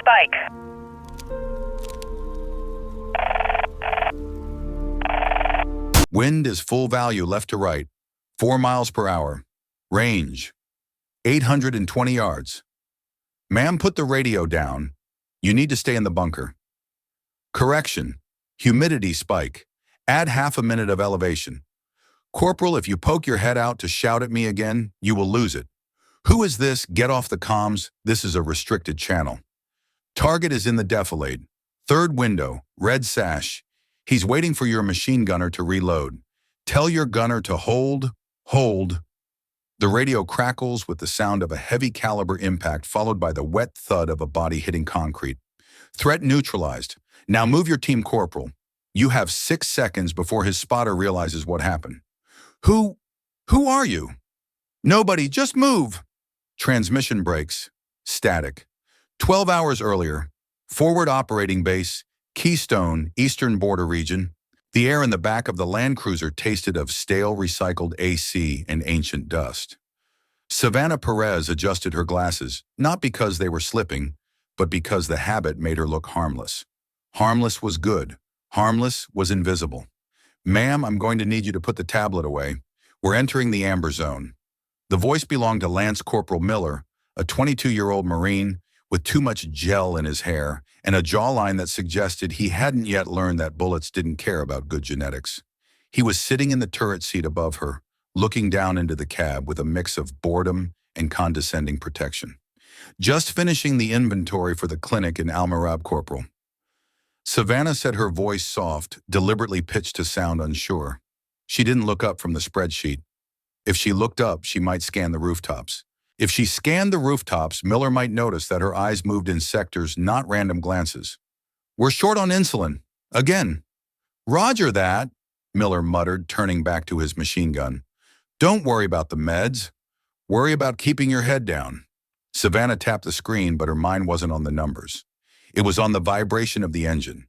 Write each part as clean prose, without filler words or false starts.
spike. Wind is full value left to right, 4 miles per hour. Range, 820 yards. Ma'am, put the radio down. You need to stay in the bunker. Correction, humidity spike. Add half a minute of elevation. Corporal, if you poke your head out to shout at me again, you will lose it. Who is this? Get off the comms. This is a restricted channel. Target is in the defilade. Third window, red sash. He's waiting for your machine gunner to reload. Tell your gunner to hold. The radio crackles with the sound of a heavy caliber impact followed by the wet thud of a body hitting concrete. Threat neutralized. Now move your team, Corporal. You have 6 seconds before his spotter realizes what happened. Who are you? Nobody, just move. Transmission breaks. Static. 12 hours earlier. Forward operating base. Keystone, Eastern Border Region. The air in the back of the Land Cruiser tasted of stale recycled AC and ancient dust. Savannah Perez adjusted her glasses, not because they were slipping, but because the habit made her look harmless. Harmless was good. Harmless was invisible. Ma'am, I'm going to need you to put the tablet away. We're entering the amber zone. The voice belonged to Lance Corporal Miller, a 22-year-old Marine with too much gel in his hair and a jawline that suggested he hadn't yet learned that bullets didn't care about good genetics. He was sitting in the turret seat above her, looking down into the cab with a mix of boredom and condescending protection. Just finishing the inventory for the clinic in Almirab, Corporal. Savannah said, her voice soft, deliberately pitched to sound unsure. She didn't look up from the spreadsheet. If she looked up, she might scan the rooftops. If she scanned the rooftops, Miller might notice that her eyes moved in sectors, not random glances. We're short on insulin. Again. Roger that, Miller muttered, turning back to his machine gun. Don't worry about the meds. Worry about keeping your head down. Savannah tapped the screen, but her mind wasn't on the numbers. It was on the vibration of the engine.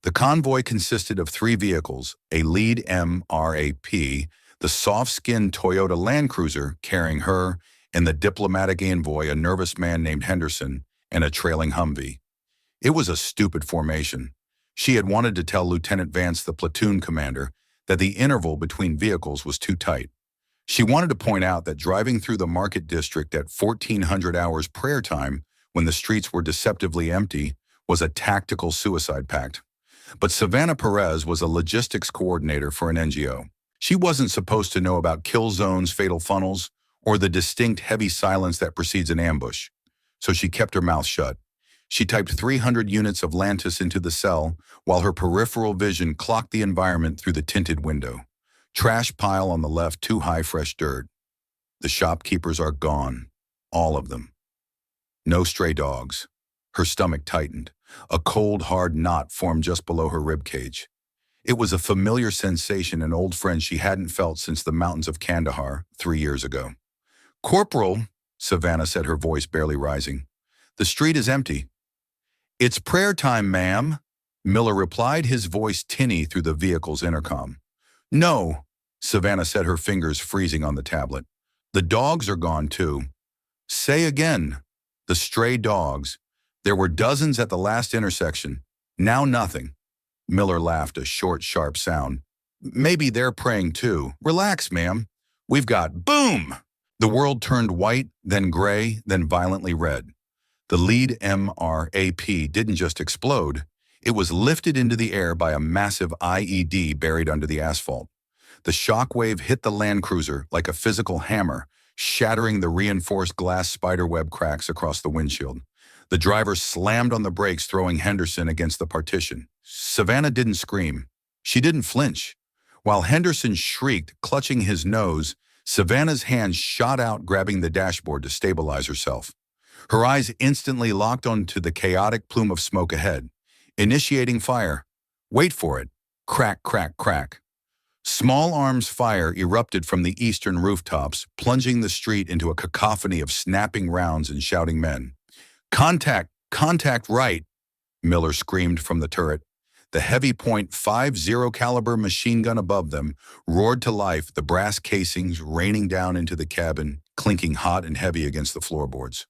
The convoy consisted of 3 vehicles, a lead MRAP, the soft-skinned Toyota Land Cruiser carrying her, and the diplomatic envoy, a nervous man named Henderson, and a trailing Humvee. It was a stupid formation. She had wanted to tell Lieutenant Vance, the platoon commander, that the interval between vehicles was too tight. She wanted to point out that driving through the market district at 1400 hours prayer time, when the streets were deceptively empty, was a tactical suicide pact. But Savannah Perez was a logistics coordinator for an NGO. She wasn't supposed to know about kill zones, fatal funnels, or the distinct heavy silence that precedes an ambush. So she kept her mouth shut. She typed 300 units of Lantis into the cell while her peripheral vision clocked the environment through the tinted window. Trash pile on the left, too high fresh dirt. The shopkeepers are gone. All of them. No stray dogs. Her stomach tightened. A cold, hard knot formed just below her ribcage. It was a familiar sensation, an old friend she hadn't felt since the mountains of Kandahar 3 years ago. Corporal, Savannah said, her voice barely rising. The street is empty. It's prayer time, ma'am, Miller replied, his voice tinny through the vehicle's intercom. No, Savannah said, her fingers freezing on the tablet. The dogs are gone too. Say again. The stray dogs. There were dozens at the last intersection. Now nothing. Miller laughed, a short, sharp sound. Maybe they're praying too. Relax, ma'am. We've got boom! The world turned white, then gray, then violently red. The lead MRAP didn't just explode. It was lifted into the air by a massive IED buried under the asphalt. The shockwave hit the Land Cruiser like a physical hammer, shattering the reinforced glass spiderweb cracks across the windshield. The driver slammed on the brakes, throwing Henderson against the partition. Savannah didn't scream. She didn't flinch. While Henderson shrieked, clutching his nose, Savannah's hands shot out, grabbing the dashboard to stabilize herself. Her eyes instantly locked onto the chaotic plume of smoke ahead. Initiating fire. Wait for it. Crack, crack, crack. Small arms fire erupted from the eastern rooftops, plunging the street into a cacophony of snapping rounds and shouting men. Contact! Contact right! Miller screamed from the turret. The heavy .50 caliber machine gun above them roared to life, the brass casings raining down into the cabin, clinking hot and heavy against the floorboards.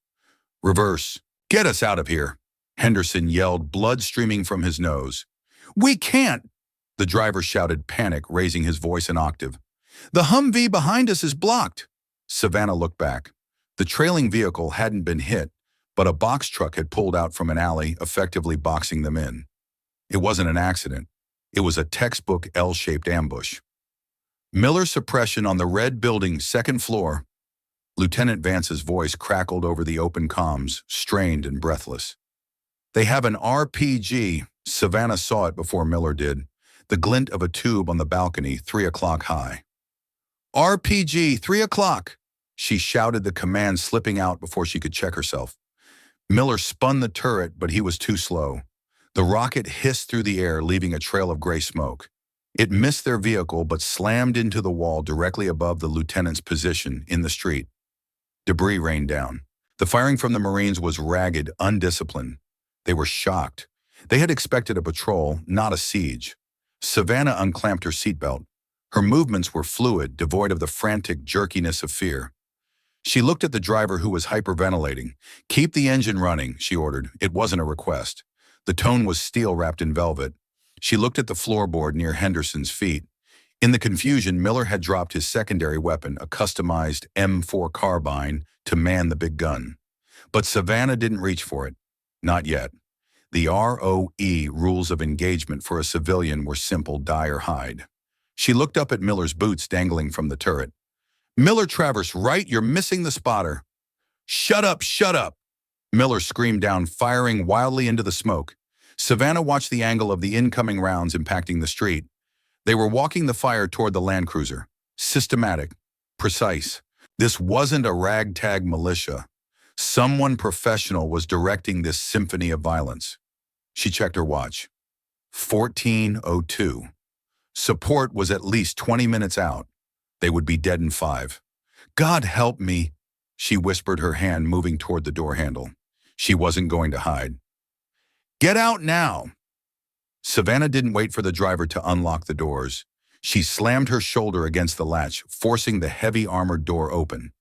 Reverse. Get us out of here. Henderson yelled, blood streaming from his nose. "We can't!" The driver shouted, panic, raising his voice an octave. "The Humvee behind us is blocked." Savannah looked back. The trailing vehicle hadn't been hit, but a box truck had pulled out from an alley, effectively boxing them in. It wasn't an accident. It was a textbook L-shaped ambush. "Miller suppression on the red building, second floor." Lieutenant Vance's voice crackled over the open comms, strained and breathless. "They have an RPG." Savannah saw it before Miller did. The glint of a tube on the balcony, 3 o'clock high. "RPG, 3 o'clock!" She shouted the command, slipping out before she could check herself. Miller spun the turret, but he was too slow. The rocket hissed through the air, leaving a trail of gray smoke. It missed their vehicle, but slammed into the wall directly above the lieutenant's position in the street. Debris rained down. The firing from the Marines was ragged, undisciplined. They were shocked. They had expected a patrol, not a siege. Savannah unclamped her seatbelt. Her movements were fluid, devoid of the frantic jerkiness of fear. She looked at the driver, who was hyperventilating. "Keep the engine running," she ordered. It wasn't a request. The tone was steel wrapped in velvet. She looked at the floorboard near Henderson's feet. In the confusion, Miller had dropped his secondary weapon, a customized M4 carbine, to man the big gun. But Savannah didn't reach for it. Not yet. The ROE rules of engagement for a civilian were simple: die or hide. She looked up at Miller's boots dangling from the turret. "Miller Travers, right? You're missing the spotter." "Shut up, shut up!" Miller screamed down, firing wildly into the smoke. Savannah watched the angle of the incoming rounds impacting the street. They were walking the fire toward the Land Cruiser. Systematic. Precise. This wasn't a ragtag militia. Someone professional was directing this symphony of violence. She checked her watch. 14:02. Support was at least 20 minutes out. They would be dead in 5. "God help me," she whispered, her hand moving toward the door handle. She wasn't going to hide. "Get out now!" Savannah didn't wait for the driver to unlock the doors. She slammed her shoulder against the latch, forcing the heavy armored door open.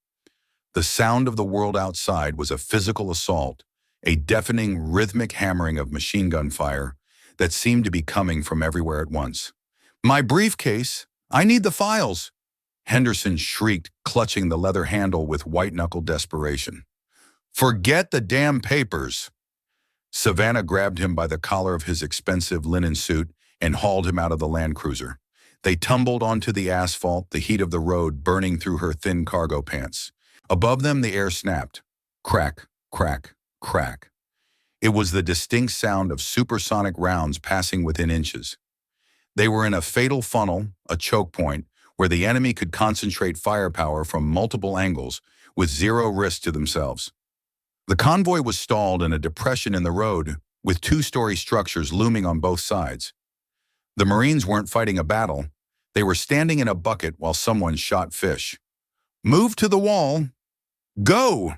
The sound of the world outside was a physical assault, a deafening, rhythmic hammering of machine gun fire that seemed to be coming from everywhere at once. "My briefcase! I need the files!" Henderson shrieked, clutching the leather handle with white-knuckle desperation. "Forget the damn papers!" Savannah grabbed him by the collar of his expensive linen suit and hauled him out of the Land Cruiser. They tumbled onto the asphalt, the heat of the road burning through her thin cargo pants. Above them, the air snapped. Crack, crack, crack. It was the distinct sound of supersonic rounds passing within inches. They were in a fatal funnel, a choke point, where the enemy could concentrate firepower from multiple angles with zero risk to themselves. The convoy was stalled in a depression in the road, with 2-story structures looming on both sides. The Marines weren't fighting a battle. They were standing in a bucket while someone shot fish. "Move to the wall! Go!"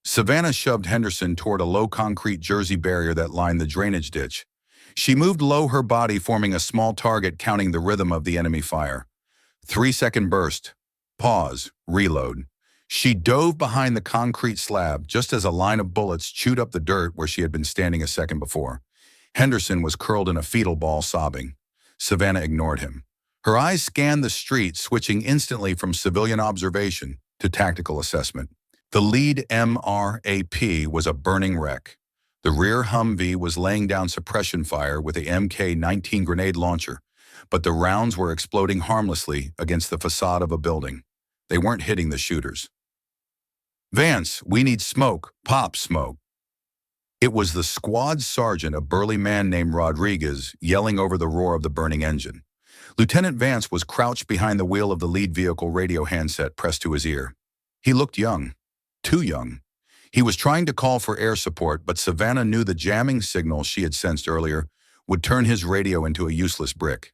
Savannah shoved Henderson toward a low concrete jersey barrier that lined the drainage ditch. She moved low, her body forming a small target, counting the rhythm of the enemy fire. 3-second burst. Pause. Reload. She dove behind the concrete slab just as a line of bullets chewed up the dirt where she had been standing a second before. Henderson was curled in a fetal ball, sobbing. Savannah ignored him. Her eyes scanned the street, switching instantly from civilian observation to tactical assessment. The lead MRAP was a burning wreck. The rear Humvee was laying down suppression fire with a MK-19 grenade launcher, but the rounds were exploding harmlessly against the facade of a building. They weren't hitting the shooters. "Vance, we need smoke. Pop smoke." It was the squad sergeant, a burly man named Rodriguez, yelling over the roar of the burning engine. Lieutenant Vance was crouched behind the wheel of the lead vehicle, radio handset pressed to his ear. He looked young. Too young. He was trying to call for air support, but Savannah knew the jamming signal she had sensed earlier would turn his radio into a useless brick.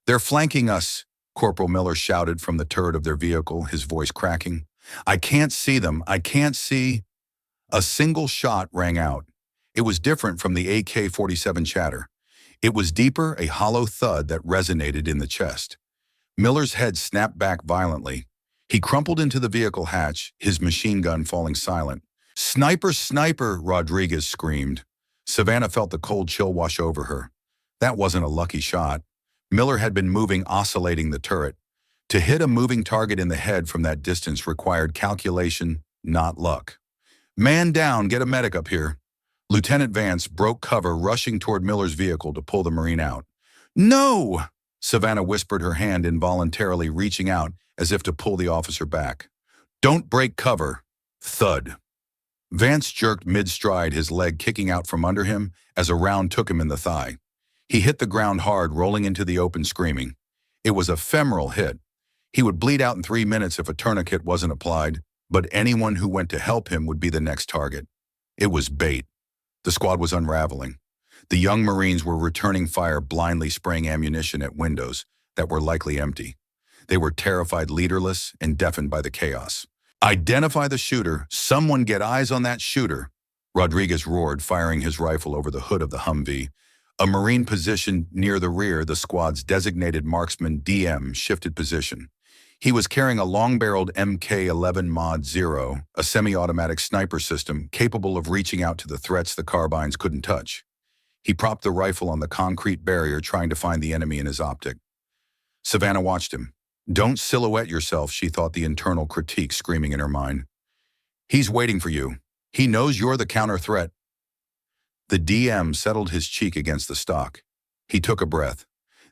"They're flanking us," Corporal Miller shouted from the turret of their vehicle, his voice cracking. "I can't see them. I can't see." A single shot rang out. It was different from the AK-47 chatter. It was deeper, a hollow thud that resonated in the chest. Miller's head snapped back violently. He crumpled into the vehicle hatch, his machine gun falling silent. "Sniper, sniper!" Rodriguez screamed. Savannah felt the cold chill wash over her. That wasn't a lucky shot. Miller had been moving, oscillating the turret. To hit a moving target in the head from that distance required calculation, not luck. Man down, get a medic up here. Lieutenant Vance broke cover, rushing toward Miller's vehicle to pull the Marine out. No! Savannah whispered, her hand involuntarily reaching out as if to pull the officer back. Don't break cover. Thud. Vance jerked mid-stride, his leg kicking out from under him as a round took him in the thigh. He hit the ground hard, rolling into the open, screaming. It was a femoral hit. He would bleed out in 3 minutes if a tourniquet wasn't applied, but anyone who went to help him would be the next target. It was bait. The squad was unraveling. The young Marines were returning fire, blindly spraying ammunition at windows that were likely empty. They were terrified, leaderless, and deafened by the chaos. Identify the shooter. Someone get eyes on that shooter. Rodriguez roared, firing his rifle over the hood of the Humvee. A Marine positioned near the rear, the squad's designated marksman DM shifted position. He was carrying a long-barreled Mk-11 Mod 0, a semi-automatic sniper system capable of reaching out to the threats the carbines couldn't touch. He propped the rifle on the concrete barrier, trying to find the enemy in his optic. Savannah watched him. Don't silhouette yourself, she thought, the internal critique screaming in her mind. He's waiting for you. He knows you're the counter-threat. The DM settled his cheek against the stock. He took a breath.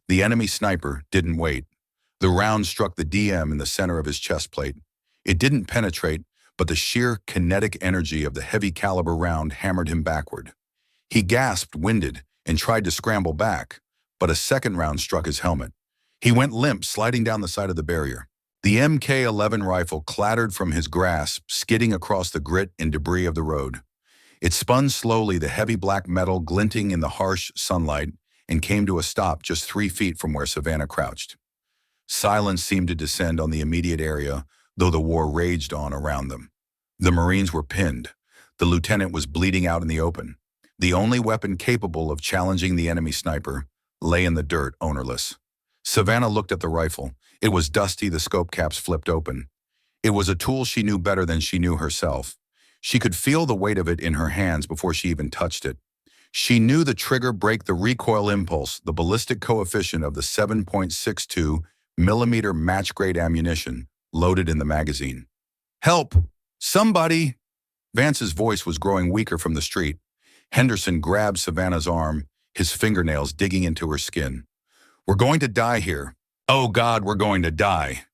The enemy sniper didn't wait. The round struck the DM in the center of his chest plate. It didn't penetrate, but the sheer kinetic energy of the heavy caliber round hammered him backward. He gasped, winded, and tried to scramble back, but a second round struck his helmet. He went limp, sliding down the side of the barrier. The Mk-11 rifle clattered from his grasp, skidding across the grit and debris of the road. It spun slowly, the heavy black metal glinting in the harsh sunlight, and came to a stop just 3 feet from where Savannah crouched. Silence seemed to descend on the immediate area, though the war raged on around them. The Marines were pinned. The lieutenant was bleeding out in the open. The only weapon capable of challenging the enemy sniper lay in the dirt, ownerless. Savannah looked at the rifle. It was dusty, the scope caps flipped open. It was a tool she knew better than she knew herself. She could feel the weight of it in her hands before she even touched it. She knew the trigger break, the recoil impulse, the ballistic coefficient of the 7.62 millimeter match-grade ammunition loaded in the magazine. Help! Somebody! Vance's voice was growing weaker from the street. Henderson grabbed Savannah's arm, his fingernails digging into her skin. We're going to die here. Oh God, we're going to die.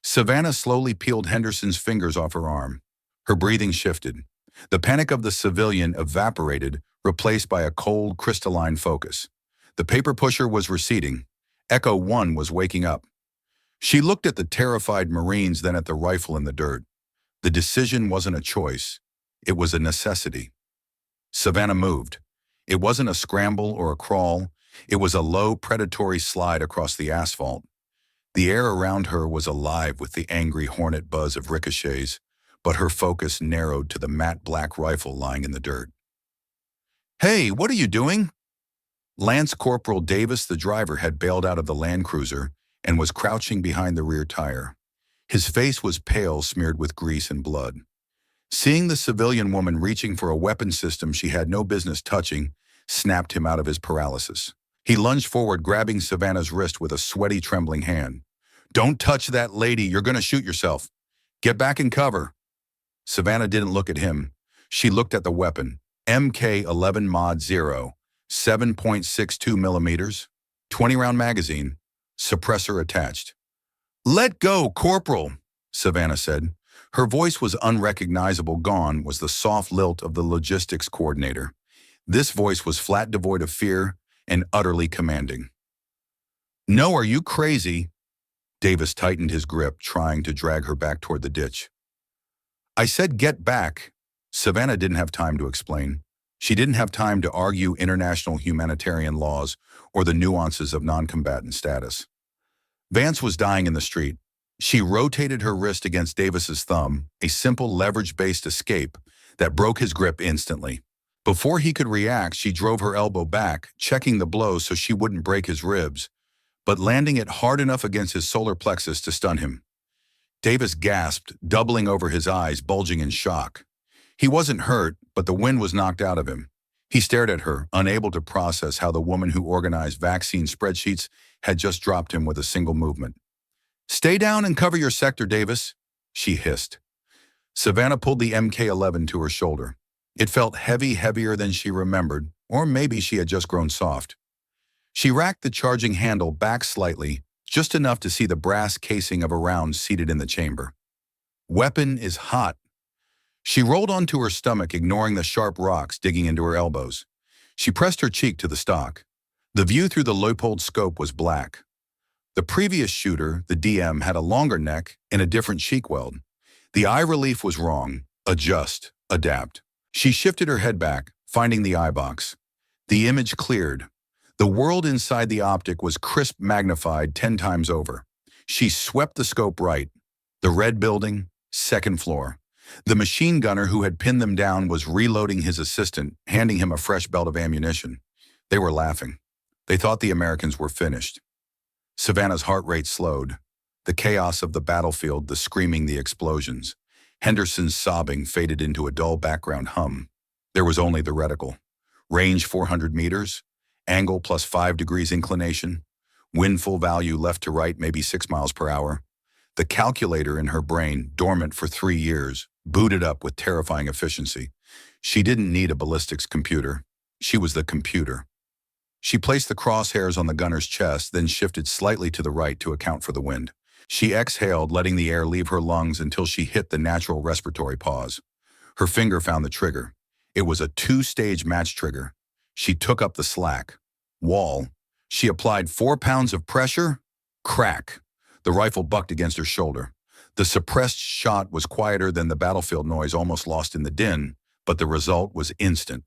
Savannah slowly peeled Henderson's fingers off her arm. Her breathing shifted. The panic of the civilian evaporated, replaced by a cold, crystalline focus. The paper pusher was receding. Echo 1 was waking up. She looked at the terrified Marines, then at the rifle in the dirt. The decision wasn't a choice. It was a necessity. Savannah moved. It wasn't a scramble or a crawl. It was a low, predatory slide across the asphalt. The air around her was alive with the angry hornet buzz of ricochets, but her focus narrowed to the matte black rifle lying in the dirt. Hey, what are you doing? Lance Corporal Davis, the driver, had bailed out of the Land Cruiser and was crouching behind the rear tire. His face was pale, smeared with grease and blood. Seeing the civilian woman reaching for a weapon system she had no business touching snapped him out of his paralysis. He lunged forward, grabbing Savannah's wrist with a sweaty, trembling hand. Don't touch that lady, you're going to shoot yourself. Get back in cover. Savannah didn't look at him. She looked at the weapon. Mk-11 Mod 0, 7.62 millimeters, 20-round magazine, suppressor attached. Let go, Corporal, Savannah said. Her voice was unrecognizable. Gone was the soft lilt of the logistics coordinator. This voice was flat, devoid of fear, and utterly commanding. No, are you crazy? Davis tightened his grip, trying to drag her back toward the ditch. I said get back. Savannah didn't have time to explain. She didn't have time to argue international humanitarian laws or the nuances of non-combatant status. Vance was dying in the street. She rotated her wrist against Davis's thumb, a simple leverage-based escape that broke his grip instantly. Before he could react, she drove her elbow back, checking the blow so she wouldn't break his ribs, but landing it hard enough against his solar plexus to stun him. Davis gasped, doubling over, his eyes bulging in shock. He wasn't hurt, but the wind was knocked out of him. He stared at her, unable to process how the woman who organized vaccine spreadsheets had just dropped him with a single movement. "Stay down and cover your sector, Davis," she hissed. Savannah pulled the MK-11 to her shoulder. It felt heavy, heavier than she remembered, or maybe she had just grown soft. She racked the charging handle back slightly, just enough to see the brass casing of a round seated in the chamber. "Weapon is hot." She rolled onto her stomach, ignoring the sharp rocks digging into her elbows. She pressed her cheek to the stock. The view through the Leupold scope was black. The previous shooter, the DM, had a longer neck and a different cheek weld. The eye relief was wrong. Adjust. Adapt. She shifted her head back, finding the eye box. The image cleared. The world inside the optic was crisp, magnified 10 times over. She swept the scope right. The red building, second floor. The machine gunner who had pinned them down was reloading his assistant, handing him a fresh belt of ammunition. They were laughing. They thought the Americans were finished. Savannah's heart rate slowed. The chaos of the battlefield, the screaming, the explosions. Henderson's sobbing faded into a dull background hum. There was only the reticle. Range 400 meters. Angle plus 5 degrees inclination. Wind full value left to right, maybe 6 miles per hour. The calculator in her brain, dormant for 3 years, booted up with terrifying efficiency. She didn't need a ballistics computer. She was the computer. She placed the crosshairs on the gunner's chest, then shifted slightly to the right to account for the wind. She exhaled, letting the air leave her lungs until she hit the natural respiratory pause. Her finger found the trigger. It was a 2-stage match trigger. She took up the slack. Wall. She applied 4 pounds of pressure. Crack. The rifle bucked against her shoulder. The suppressed shot was quieter than the battlefield noise almost lost in the din, but the result was instant.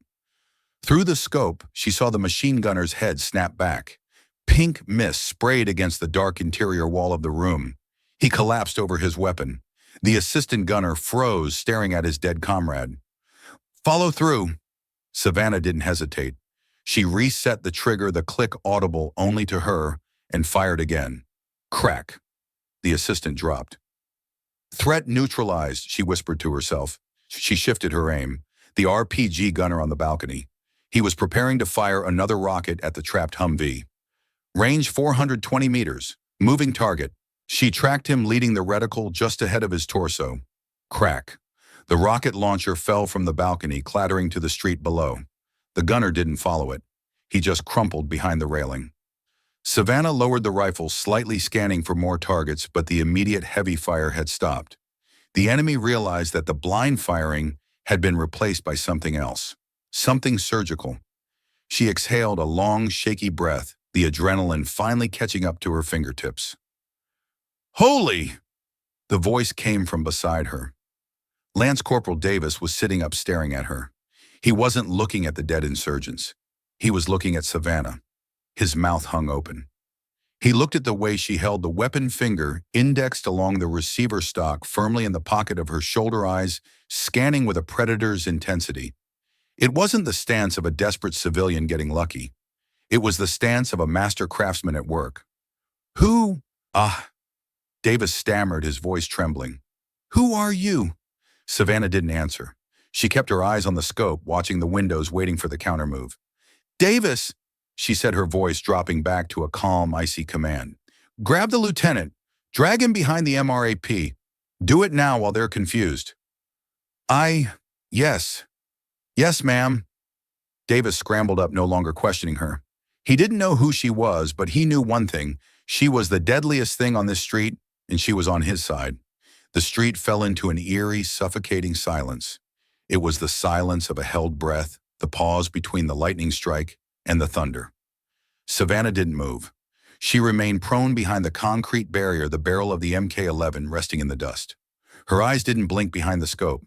Through the scope, she saw the machine gunner's head snap back. Pink mist sprayed against the dark interior wall of the room. He collapsed over his weapon. The assistant gunner froze, staring at his dead comrade. "Follow through." Savannah didn't hesitate. She reset the trigger, the click audible only to her, and fired again. Crack. The assistant dropped. "Threat neutralized," she whispered to herself. She shifted her aim. The RPG gunner on the balcony. He was preparing to fire another rocket at the trapped Humvee. Range 420 meters. Moving target. She tracked him, leading the reticle just ahead of his torso. Crack. The rocket launcher fell from the balcony, clattering to the street below. The gunner didn't follow it. He just crumpled behind the railing. Savannah lowered the rifle, slightly scanning for more targets, but the immediate heavy fire had stopped. The enemy realized that the blind firing had been replaced by something else. Something surgical. She exhaled a long, shaky breath, the adrenaline finally catching up to her fingertips. "Holy!" The voice came from beside her. Lance Corporal Davis was sitting up staring at her. He wasn't looking at the dead insurgents. He was looking at Savannah. His mouth hung open. He looked at the way she held the weapon finger indexed along the receiver stock firmly in the pocket of her shoulder, eyes scanning with a predator's intensity. It wasn't the stance of a desperate civilian getting lucky. It was the stance of a master craftsman at work. "Who?" Davis stammered, his voice trembling. "Who are you?" Savannah didn't answer. She kept her eyes on the scope, watching the windows, waiting for the countermove. "Davis," she said, her voice dropping back to a calm, icy command. "Grab the lieutenant. Drag him behind the MRAP. Do it now while they're confused." Yes. Yes, ma'am." Davis scrambled up, no longer questioning her. He didn't know who she was, but he knew one thing. She was the deadliest thing on this street, and she was on his side. The street fell into an eerie, suffocating silence. It was the silence of a held breath, the pause between the lightning strike and the thunder. Savannah didn't move. She remained prone behind the concrete barrier, the barrel of the MK-11 resting in the dust. Her eyes didn't blink behind the scope.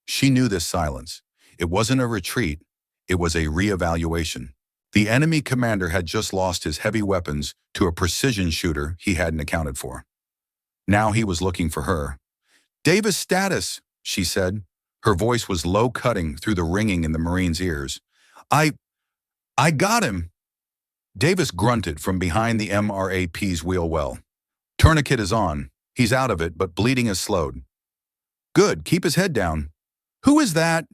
She knew this silence. It wasn't a retreat. It was a reevaluation. The enemy commander had just lost his heavy weapons to a precision shooter he hadn't accounted for. Now he was looking for her. "Davis' status," she said. Her voice was low, cutting through the ringing in the Marine's ears. I got him." Davis grunted from behind the MRAP's wheel well. "Tourniquet is on. He's out of it, but bleeding has slowed." "Good, keep his head down." "Who is that?"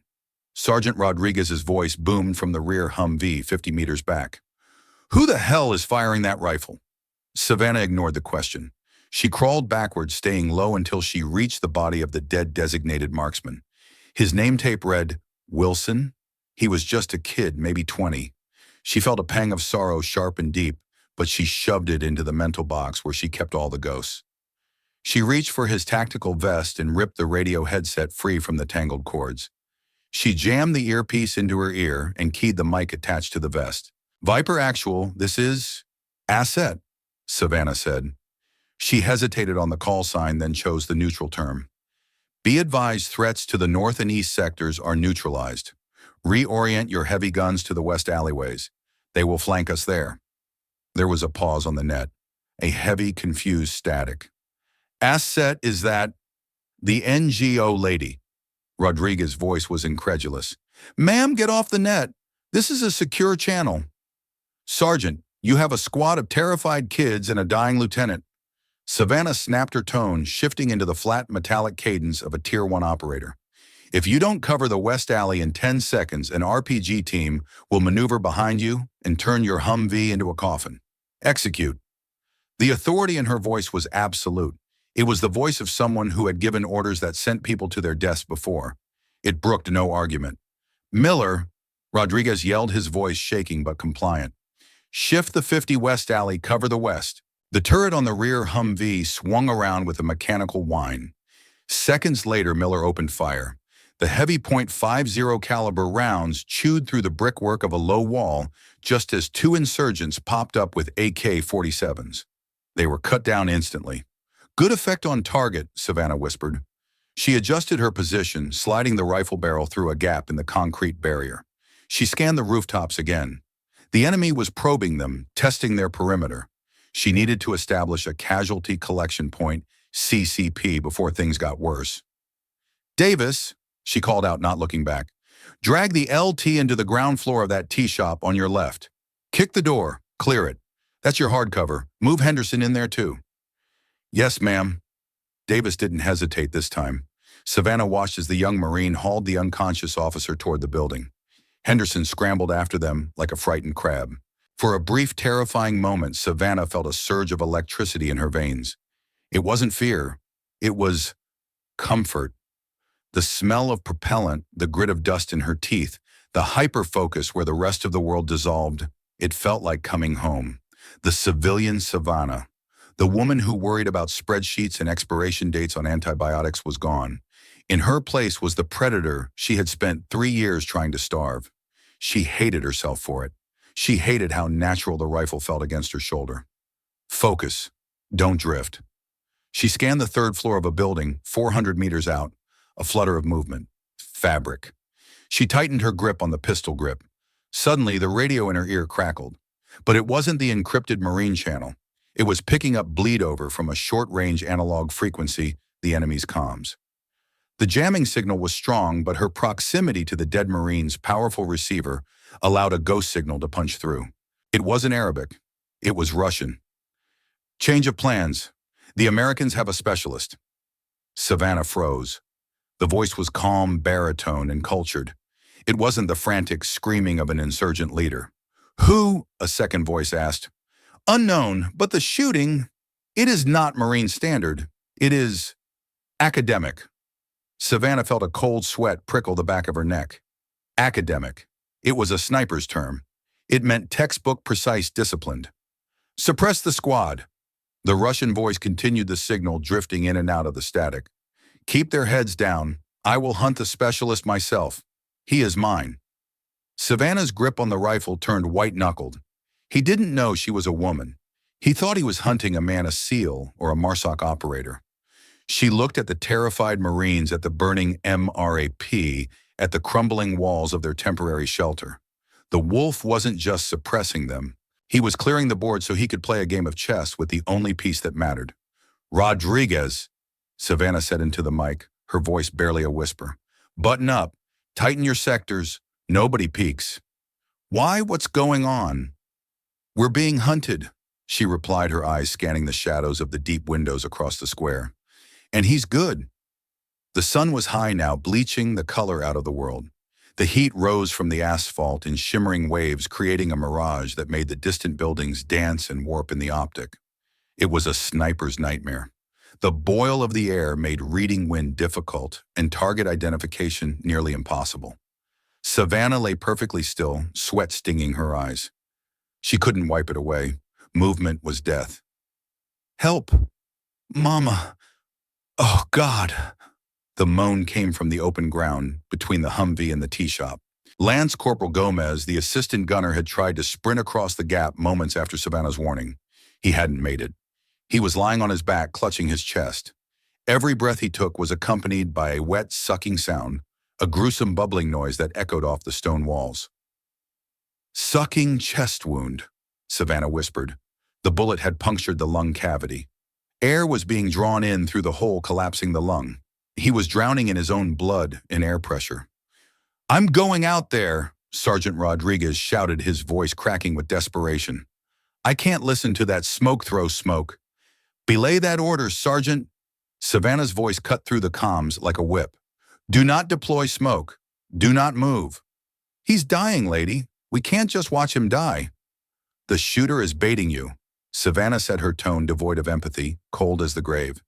Sergeant Rodriguez's voice boomed from the rear Humvee 50 meters back. Who the hell is firing that rifle? Savannah ignored the question. She crawled backwards, staying low until she reached the body of the dead designated marksman. His name tape read, Wilson? He was just a kid, maybe 20. She felt a pang of sorrow, sharp and deep, but she shoved it into the mental box where she kept all the ghosts. She reached for his tactical vest and ripped the radio headset free from the tangled cords. She jammed the earpiece into her ear and keyed the mic attached to the vest. Viper Actual, this is Asset, Savannah said. She hesitated on the call sign, then chose the neutral term. Be advised, threats to the north and east sectors are neutralized. Reorient your heavy guns to the west alleyways. They will flank us there. There was a pause on the net, a heavy, confused static. Asset, is that the NGO lady? Rodriguez's voice was incredulous. Ma'am, get off the net. This is a secure channel. Sergeant, you have a squad of terrified kids and a dying lieutenant. Savannah snapped her tone, shifting into the flat metallic cadence of a Tier 1 operator. If you don't cover the West Alley in 10 seconds, an RPG team will maneuver behind you and turn your Humvee into a coffin. Execute. The authority in her voice was absolute. It was the voice of someone who had given orders that sent people to their deaths before. It brooked no argument. Miller, Rodriguez yelled, his voice shaking but compliant. Shift the 50 West Alley, cover the west. The turret on the rear Humvee swung around with a mechanical whine. Seconds later, Miller opened fire. The heavy .50 caliber rounds chewed through the brickwork of a low wall just as two insurgents popped up with AK-47s. They were cut down instantly. Good effect on target, Savannah whispered. She adjusted her position, sliding the rifle barrel through a gap in the concrete barrier. She scanned the rooftops again. The enemy was probing them, testing their perimeter. She needed to establish a casualty collection point, CCP, before things got worse. Davis, she called out, not looking back, drag the LT into the ground floor of that tea shop on your left. Kick the door, clear it. That's your hard cover. Move Henderson in there too. Yes, ma'am. Davis didn't hesitate this time. Savannah watched as the young Marine hauled the unconscious officer toward the building. Henderson scrambled after them like a frightened crab. For a brief, terrifying moment, Savannah felt a surge of electricity in her veins. It wasn't fear. It was comfort. The smell of propellant, the grit of dust in her teeth, the hyper-focus where the rest of the world dissolved. It felt like coming home. The civilian Savannah. The woman who worried about spreadsheets and expiration dates on antibiotics was gone. In her place was the predator she had spent 3 years trying to starve. She hated herself for it. She hated how natural the rifle felt against her shoulder. Focus. Don't drift. She scanned the third floor of a building, 400 meters out. A flutter of movement. Fabric. She tightened her grip on the pistol grip. Suddenly, the radio in her ear crackled. But it wasn't the encrypted Marine channel. It was picking up bleed over from a short-range analog frequency, the enemy's comms. The jamming signal was strong, but her proximity to the dead Marine's powerful receiver allowed a ghost signal to punch through. It wasn't Arabic. It was Russian. Change of plans. The Americans have a specialist. Savannah froze. The voice was calm, baritone, and cultured. It wasn't the frantic screaming of an insurgent leader. Who? A second voice asked. Unknown, but the shooting, it is not Marine standard. It is academic. Savannah felt a cold sweat prickle the back of her neck. Academic. It was a sniper's term. It meant textbook precise, disciplined. Suppress the squad. The Russian voice continued the signal, drifting in and out of the static. Keep their heads down. I will hunt the specialist myself. He is mine. Savannah's grip on the rifle turned white-knuckled. He didn't know she was a woman. He thought he was hunting a man, a SEAL, or a MARSOC operator. She looked at the terrified Marines, at the burning MRAP, at the crumbling walls of their temporary shelter. The wolf wasn't just suppressing them. He was clearing the board so he could play a game of chess with the only piece that mattered. Rodriguez, Savannah said into the mic, her voice barely a whisper. Button up. Tighten your sectors. Nobody peeks. Why? What's going on? We're being hunted, she replied, her eyes scanning the shadows of the deep windows across the square. And he's good. The sun was high now, bleaching the color out of the world. The heat rose from the asphalt in shimmering waves, creating a mirage that made the distant buildings dance and warp in the optic. It was a sniper's nightmare. The boil of the air made reading wind difficult and target identification nearly impossible. Savannah lay perfectly still, sweat stinging her eyes. She couldn't wipe it away. Movement was death. "Help! Mama! Oh, God!" The moan came from the open ground between the Humvee and the tea shop. Lance Corporal Gomez, the assistant gunner, had tried to sprint across the gap moments after Savannah's warning. He hadn't made it. He was lying on his back, clutching his chest. Every breath he took was accompanied by a wet, sucking sound, a gruesome bubbling noise that echoed off the stone walls. "Sucking chest wound," Savannah whispered. The bullet had punctured the lung cavity. Air was being drawn in through the hole, collapsing the lung. He was drowning in his own blood and air pressure. "I'm going out there," Sergeant Rodriguez shouted, his voice cracking with desperation. "I can't listen to that smoke throw smoke." "Belay that order, Sergeant." Savannah's voice cut through the comms like a whip. "Do not deploy smoke. Do not move." "He's dying, lady. We can't just watch him die." "The shooter is baiting you," Savannah said, her tone devoid of empathy, cold as the grave.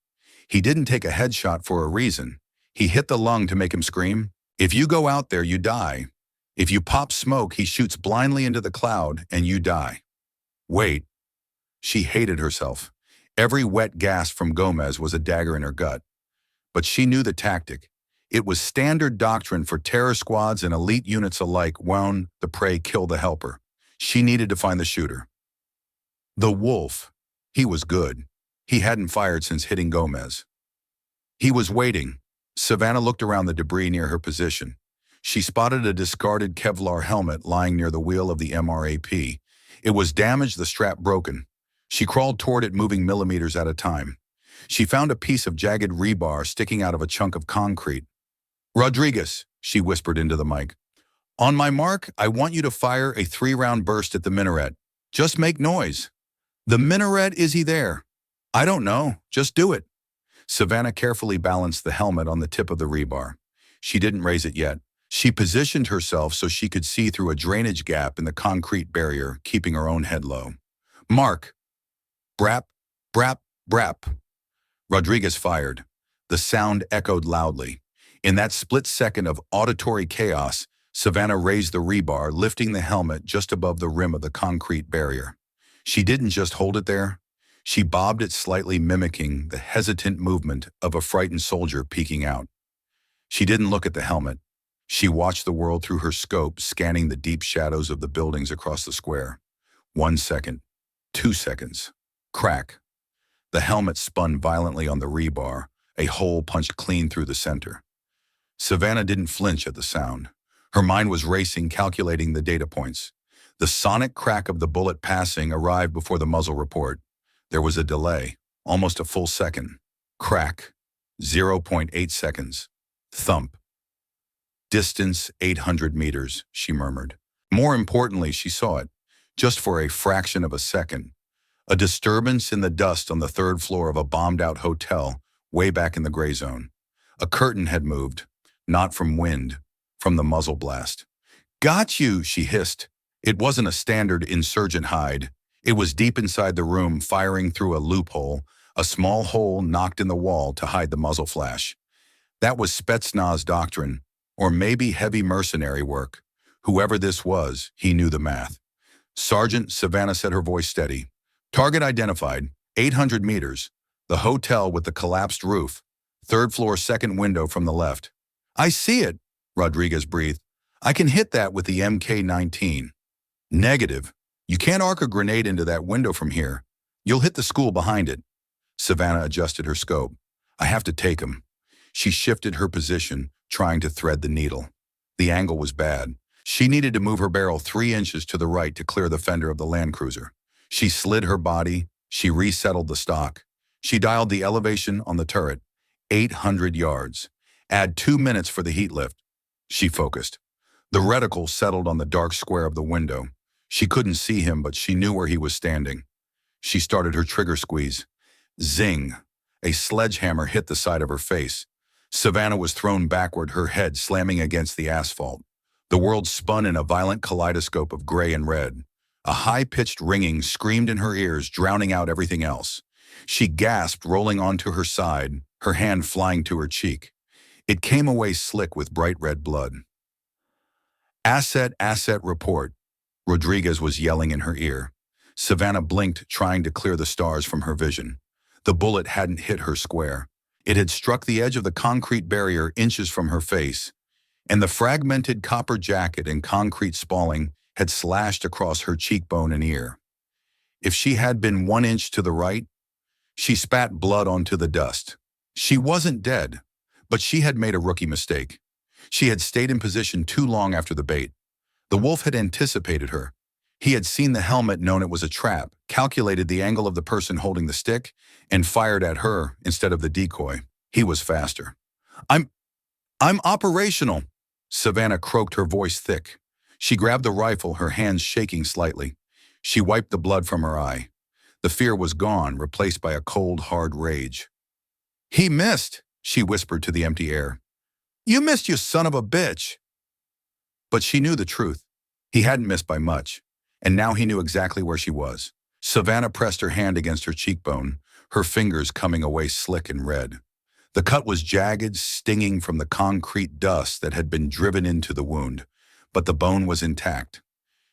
"He didn't take a headshot for a reason. He hit the lung to make him scream. If you go out there, you die. If you pop smoke, he shoots blindly into the cloud and you die." "Wait." She hated herself. Every wet gasp from Gomez was a dagger in her gut. But she knew the tactic. It was standard doctrine for terror squads and elite units alike: wound the prey, kill the helper. She needed to find the shooter. The wolf. He was good. He hadn't fired since hitting Gomez. He was waiting. Savannah looked around the debris near her position. She spotted a discarded Kevlar helmet lying near the wheel of the MRAP. It was damaged, the strap broken. She crawled toward it, moving millimeters at a time. She found a piece of jagged rebar sticking out of a chunk of concrete. "Rodriguez," she whispered into the mic. "On my mark, I want you to fire a 3-round burst at the minaret. Just make noise." "The minaret, is he there?" "I don't know. Just do it." Savannah carefully balanced the helmet on the tip of the rebar. She didn't raise it yet. She positioned herself so she could see through a drainage gap in the concrete barrier, keeping her own head low. "Mark." Brap, brap, brap. Rodriguez fired. The sound echoed loudly. In that split second of auditory chaos, Savannah raised the rebar, lifting the helmet just above the rim of the concrete barrier. She didn't just hold it there. She bobbed it slightly, mimicking the hesitant movement of a frightened soldier peeking out. She didn't look at the helmet. She watched the world through her scope, scanning the deep shadows of the buildings across the square. 1 second. 2 seconds. Crack. The helmet spun violently on the rebar, a hole punched clean through the center. Savannah didn't flinch at the sound. Her mind was racing, calculating the data points. The sonic crack of the bullet passing arrived before the muzzle report. There was a delay, almost a full second. Crack. 0.8 seconds. Thump. "Distance 800 meters, she murmured. More importantly, she saw it, just for a fraction of a second. A disturbance in the dust on the 3rd floor of a bombed-out hotel way back in the gray zone. A curtain had moved, not from wind, from the muzzle blast. "Got you," she hissed. It wasn't a standard insurgent hide. It was deep inside the room, firing through a loophole, a small hole knocked in the wall to hide the muzzle flash. That was Spetsnaz doctrine, or maybe heavy mercenary work. Whoever this was, he knew the math. "Sergeant," Savannah said, her voice steady. "Target identified, 800 meters. The hotel with the collapsed roof. 3rd floor, 2nd window from the left." "I see it," Rodriguez breathed. "I can hit that with the MK-19. "Negative. You can't arc a grenade into that window from here. You'll hit the school behind it." Savannah adjusted her scope. "I have to take him." She shifted her position, trying to thread the needle. The angle was bad. She needed to move her barrel 3 inches to the right to clear the fender of the Land Cruiser. She slid her body. She resettled the stock. She dialed the elevation on the turret. 800 yards. Add 2 minutes for the heat lift. She focused. The reticle settled on the dark square of the window. She couldn't see him, but she knew where he was standing. She started her trigger squeeze. Zing! A sledgehammer hit the side of her face. Savannah was thrown backward, her head slamming against the asphalt. The world spun in a violent kaleidoscope of gray and red. A high-pitched ringing screamed in her ears, drowning out everything else. She gasped, rolling onto her side, her hand flying to her cheek. It came away slick with bright red blood. Asset report, Rodriguez was yelling in her ear. Savannah blinked, trying to clear the stars from her vision. The bullet hadn't hit her square. It had struck the edge of the concrete barrier inches from her face, and the fragmented copper jacket and concrete spalling had slashed across her cheekbone and ear. If she had been 1 inch to the right, she spat blood onto the dust. She wasn't dead, but she had made a rookie mistake. She had stayed in position too long after the bait. The wolf had anticipated her. He had seen the helmet, known it was a trap, calculated the angle of the person holding the stick, and fired at her instead of the decoy. He was faster. I'm operational, Savannah croaked, her voice thick. She grabbed the rifle, her hands shaking slightly. She wiped the blood from her eye. The fear was gone, replaced by a cold, hard rage. He missed, she whispered to the empty air. You missed, you son of a bitch. But she knew the truth. He hadn't missed by much, and now he knew exactly where she was. Savannah pressed her hand against her cheekbone, her fingers coming away slick and red. The cut was jagged, stinging from the concrete dust that had been driven into the wound, but the bone was intact.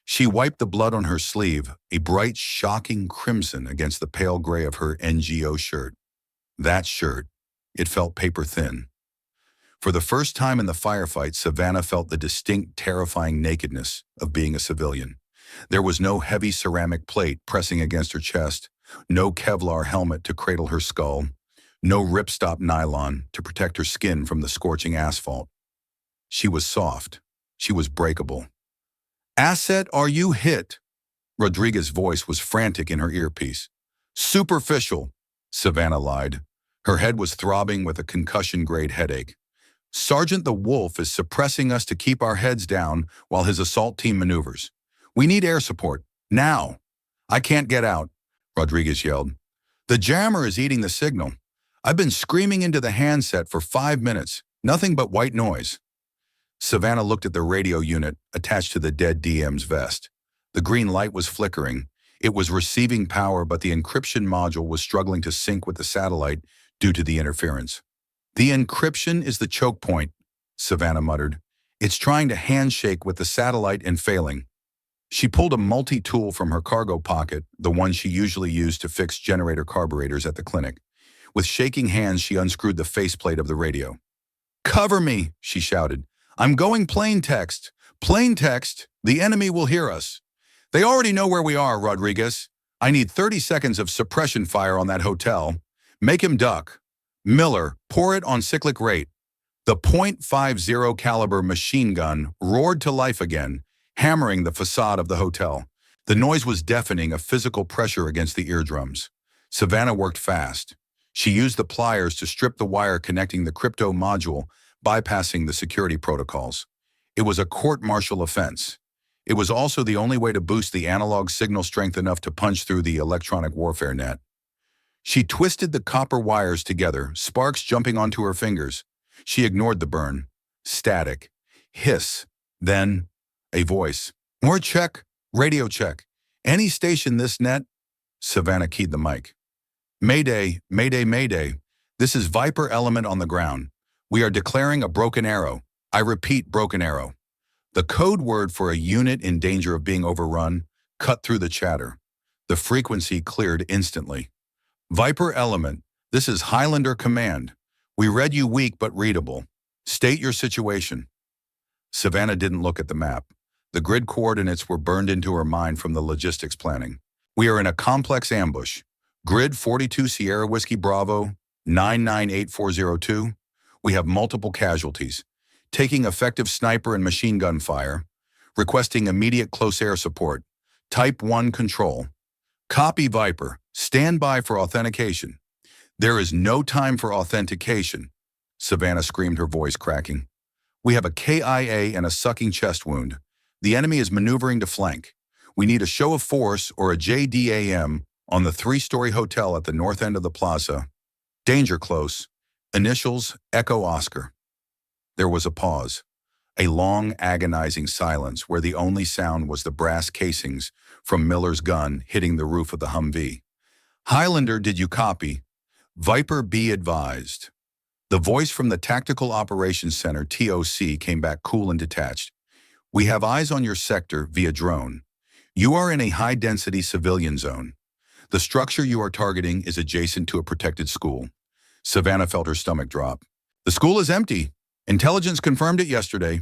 She wiped the blood on her sleeve, a bright, shocking crimson against the pale gray of her NGO shirt. That shirt, it felt paper-thin. For the first time in the firefight, Savannah felt the distinct, terrifying nakedness of being a civilian. There was no heavy ceramic plate pressing against her chest, no Kevlar helmet to cradle her skull, no ripstop nylon to protect her skin from the scorching asphalt. She was soft. She was breakable. Asset, are you hit? Rodriguez's voice was frantic in her earpiece. Superficial, Savannah lied. Her head was throbbing with a concussion-grade headache. Sergeant the Wolf is suppressing us to keep our heads down while his assault team maneuvers. We need air support. Now. I can't get out, Rodriguez yelled. The jammer is eating the signal. I've been screaming into the handset for 5 minutes. Nothing but white noise. Savannah looked at the radio unit attached to the dead DM's vest. The green light was flickering. It was receiving power, but the encryption module was struggling to sync with the satellite due to the interference. The encryption is the choke point, Savannah muttered. It's trying to handshake with the satellite and failing. She pulled a multi-tool from her cargo pocket, the one she usually used to fix generator carburetors at the clinic. With shaking hands, she unscrewed the faceplate of the radio. Cover me, she shouted. I'm going plain text. Plain text. The enemy will hear us. They already know where we are, Rodriguez. I need 30 seconds of suppression fire on that hotel. Make him duck. Miller, pour it on cyclic rate. The .50 caliber machine gun roared to life again, hammering the facade of the hotel. The noise was deafening, a physical pressure against the eardrums. Savannah worked fast. She used the pliers to strip the wire connecting the crypto module, bypassing the security protocols. It was a court-martial offense. It was also the only way to boost the analog signal strength enough to punch through the electronic warfare net. She twisted the copper wires together, sparks jumping onto her fingers. She ignored the burn. Static. Hiss. Then, a voice. More check. Radio check. Any station this net? Savannah keyed the mic. Mayday, mayday, mayday. This is Viper element on the ground. We are declaring a broken arrow. I repeat, broken arrow. The code word for a unit in danger of being overrun cut through the chatter. The frequency cleared instantly. Viper element, this is Highlander Command. We read you weak but readable. State your situation. Savannah didn't look at the map. The grid coordinates were burned into her mind from the logistics planning. We are in a complex ambush. Grid 42 Sierra Whiskey Bravo 998402. We have multiple casualties. Taking effective sniper and machine gun fire. Requesting immediate close air support. Type 1 control. Copy Viper. Stand by for authentication. There is no time for authentication, Savannah screamed, her voice cracking. We have a KIA and a sucking chest wound. The enemy is maneuvering to flank. We need a show of force or a JDAM on the 3-story hotel at the north end of the plaza. Danger close. Initials, Echo Oscar. There was a pause. A long, agonizing silence where the only sound was the brass casings from Miller's gun hitting the roof of the Humvee. Highlander, did you copy? Viper, be advised. The voice from the Tactical Operations Center, TOC, came back cool and detached. We have eyes on your sector via drone. You are in a high-density civilian zone. The structure you are targeting is adjacent to a protected school. Savannah felt her stomach drop. The school is empty. Intelligence confirmed it yesterday.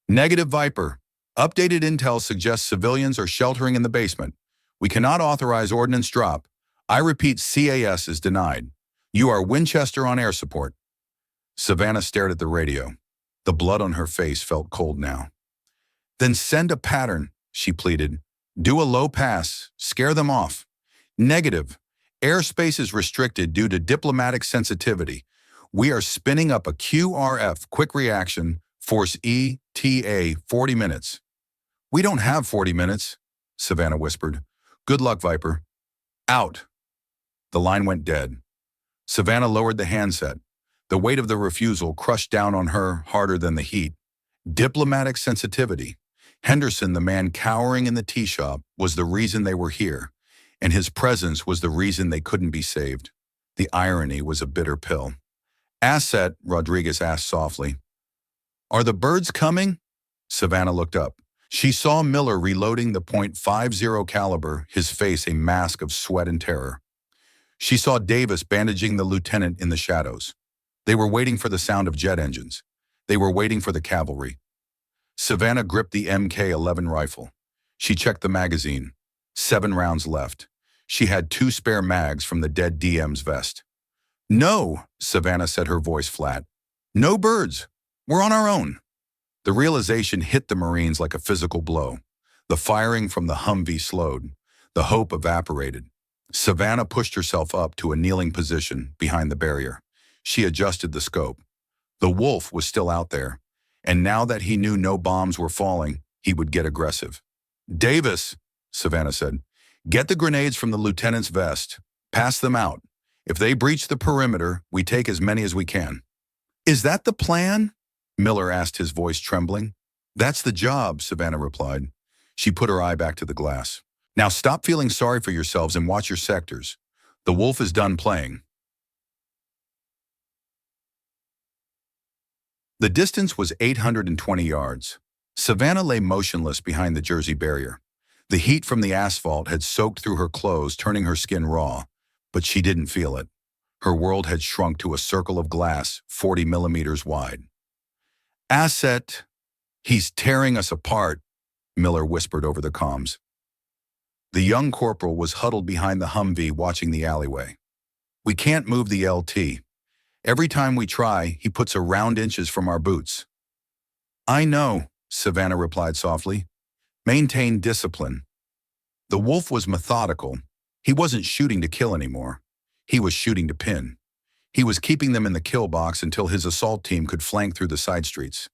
Negative, Viper. Updated intel suggests civilians are sheltering in the basement. We cannot authorize ordnance drop. I repeat, CAS is denied. You are Winchester on air support. Savannah stared at the radio. The blood on her face felt cold now. Then send a pattern, she pleaded. Do a low pass. Scare them off. Negative. Airspace is restricted due to diplomatic sensitivity. We are spinning up a QRF, quick reaction, force ETA, 40 minutes. We don't have 40 minutes, Savannah whispered. Good luck, Viper. Out. The line went dead. Savannah lowered the handset. The weight of the refusal crushed down on her harder than the heat. Diplomatic sensitivity. Henderson, the man cowering in the tea shop, was the reason they were here, and his presence was the reason they couldn't be saved. The irony was a bitter pill. Asset, Rodriguez asked softly. Are the birds coming? Savannah looked up. She saw Miller reloading the .50 caliber, his face a mask of sweat and terror. She saw Davis bandaging the lieutenant in the shadows. They were waiting for the sound of jet engines. They were waiting for the cavalry. Savannah gripped the MK-11 rifle. She checked the magazine. 7 rounds left. She had 2 spare mags from the dead DM's vest. No, Savannah said, her voice flat. No birds. We're on our own. The realization hit the Marines like a physical blow. The firing from the Humvee slowed. The hope evaporated. Savannah pushed herself up to a kneeling position behind the barrier. She adjusted the scope. The wolf was still out there, and now that he knew no bombs were falling, he would get aggressive. Davis, Savannah said, get the grenades from the lieutenant's vest. Pass them out. If they breach the perimeter, we take as many as we can. Is that the plan? Miller asked, his voice trembling. That's the job, Savannah replied. She put her eye back to the glass. Now stop feeling sorry for yourselves and watch your sectors. The wolf is done playing. The distance was 820 yards. Savannah lay motionless behind the Jersey barrier. The heat from the asphalt had soaked through her clothes, turning her skin raw, but she didn't feel it. Her world had shrunk to a circle of glass 40 millimeters wide. Asset, he's tearing us apart, Miller whispered over the comms. The young corporal was huddled behind the Humvee watching the alleyway. We can't move the LT. Every time we try, he puts around inches from our boots. I know, Savannah replied softly. Maintain discipline. The wolf was methodical. He wasn't shooting to kill anymore. He was shooting to pin. He was keeping them in the kill box until his assault team could flank through the side streets.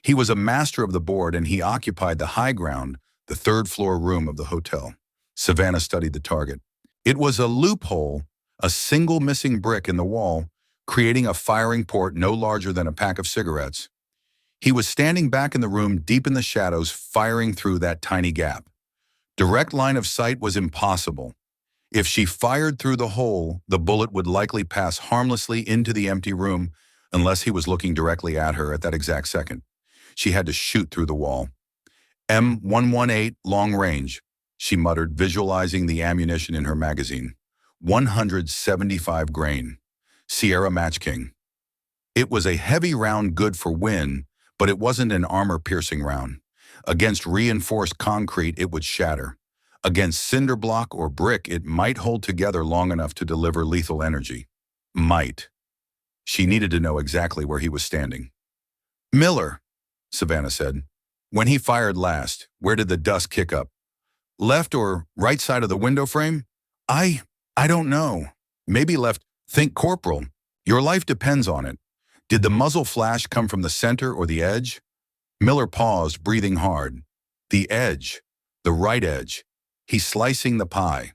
He was a master of the board, and he occupied the high ground, the third-floor room of the hotel. Savannah studied the target. It was a loophole, a single missing brick in the wall, creating a firing port no larger than a pack of cigarettes. He was standing back in the room, deep in the shadows, firing through that tiny gap. Direct line of sight was impossible. If she fired through the hole, the bullet would likely pass harmlessly into the empty room unless he was looking directly at her at that exact second. She had to shoot through the wall. M118 long range, she muttered, visualizing the ammunition in her magazine. 175 grain. Sierra Match King. It was a heavy round good for win, but it wasn't an armor-piercing round. Against reinforced concrete, it would shatter. Against cinder block or brick, it might hold together long enough to deliver lethal energy. Might. She needed to know exactly where he was standing. Miller, Savannah said. When he fired last, where did the dust kick up? Left or right side of the window frame? I don't know. Maybe left. Think corporal. Your life depends on it. Did the muzzle flash come from the center or the edge? Miller paused, breathing hard. The edge. The right edge. He's slicing the pie.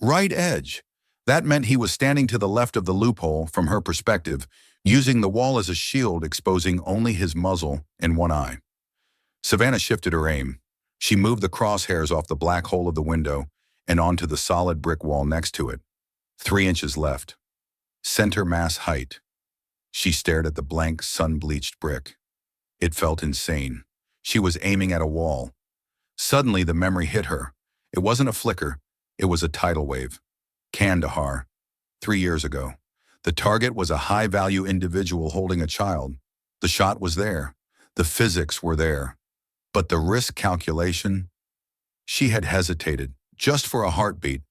Right edge. That meant he was standing to the left of the loophole from her perspective, using the wall as a shield, exposing only his muzzle and one eye. Savannah shifted her aim. She moved the crosshairs off the black hole of the window and onto the solid brick wall next to it. 3 inches left. Center mass height. She stared at the blank, sun-bleached brick. It felt insane. She was aiming at a wall. Suddenly, the memory hit her. It wasn't a flicker. It was a tidal wave. Kandahar. 3 years ago. The target was a high-value individual holding a child. The shot was there. The physics were there. But the risk calculation? She had hesitated, just for a heartbeat.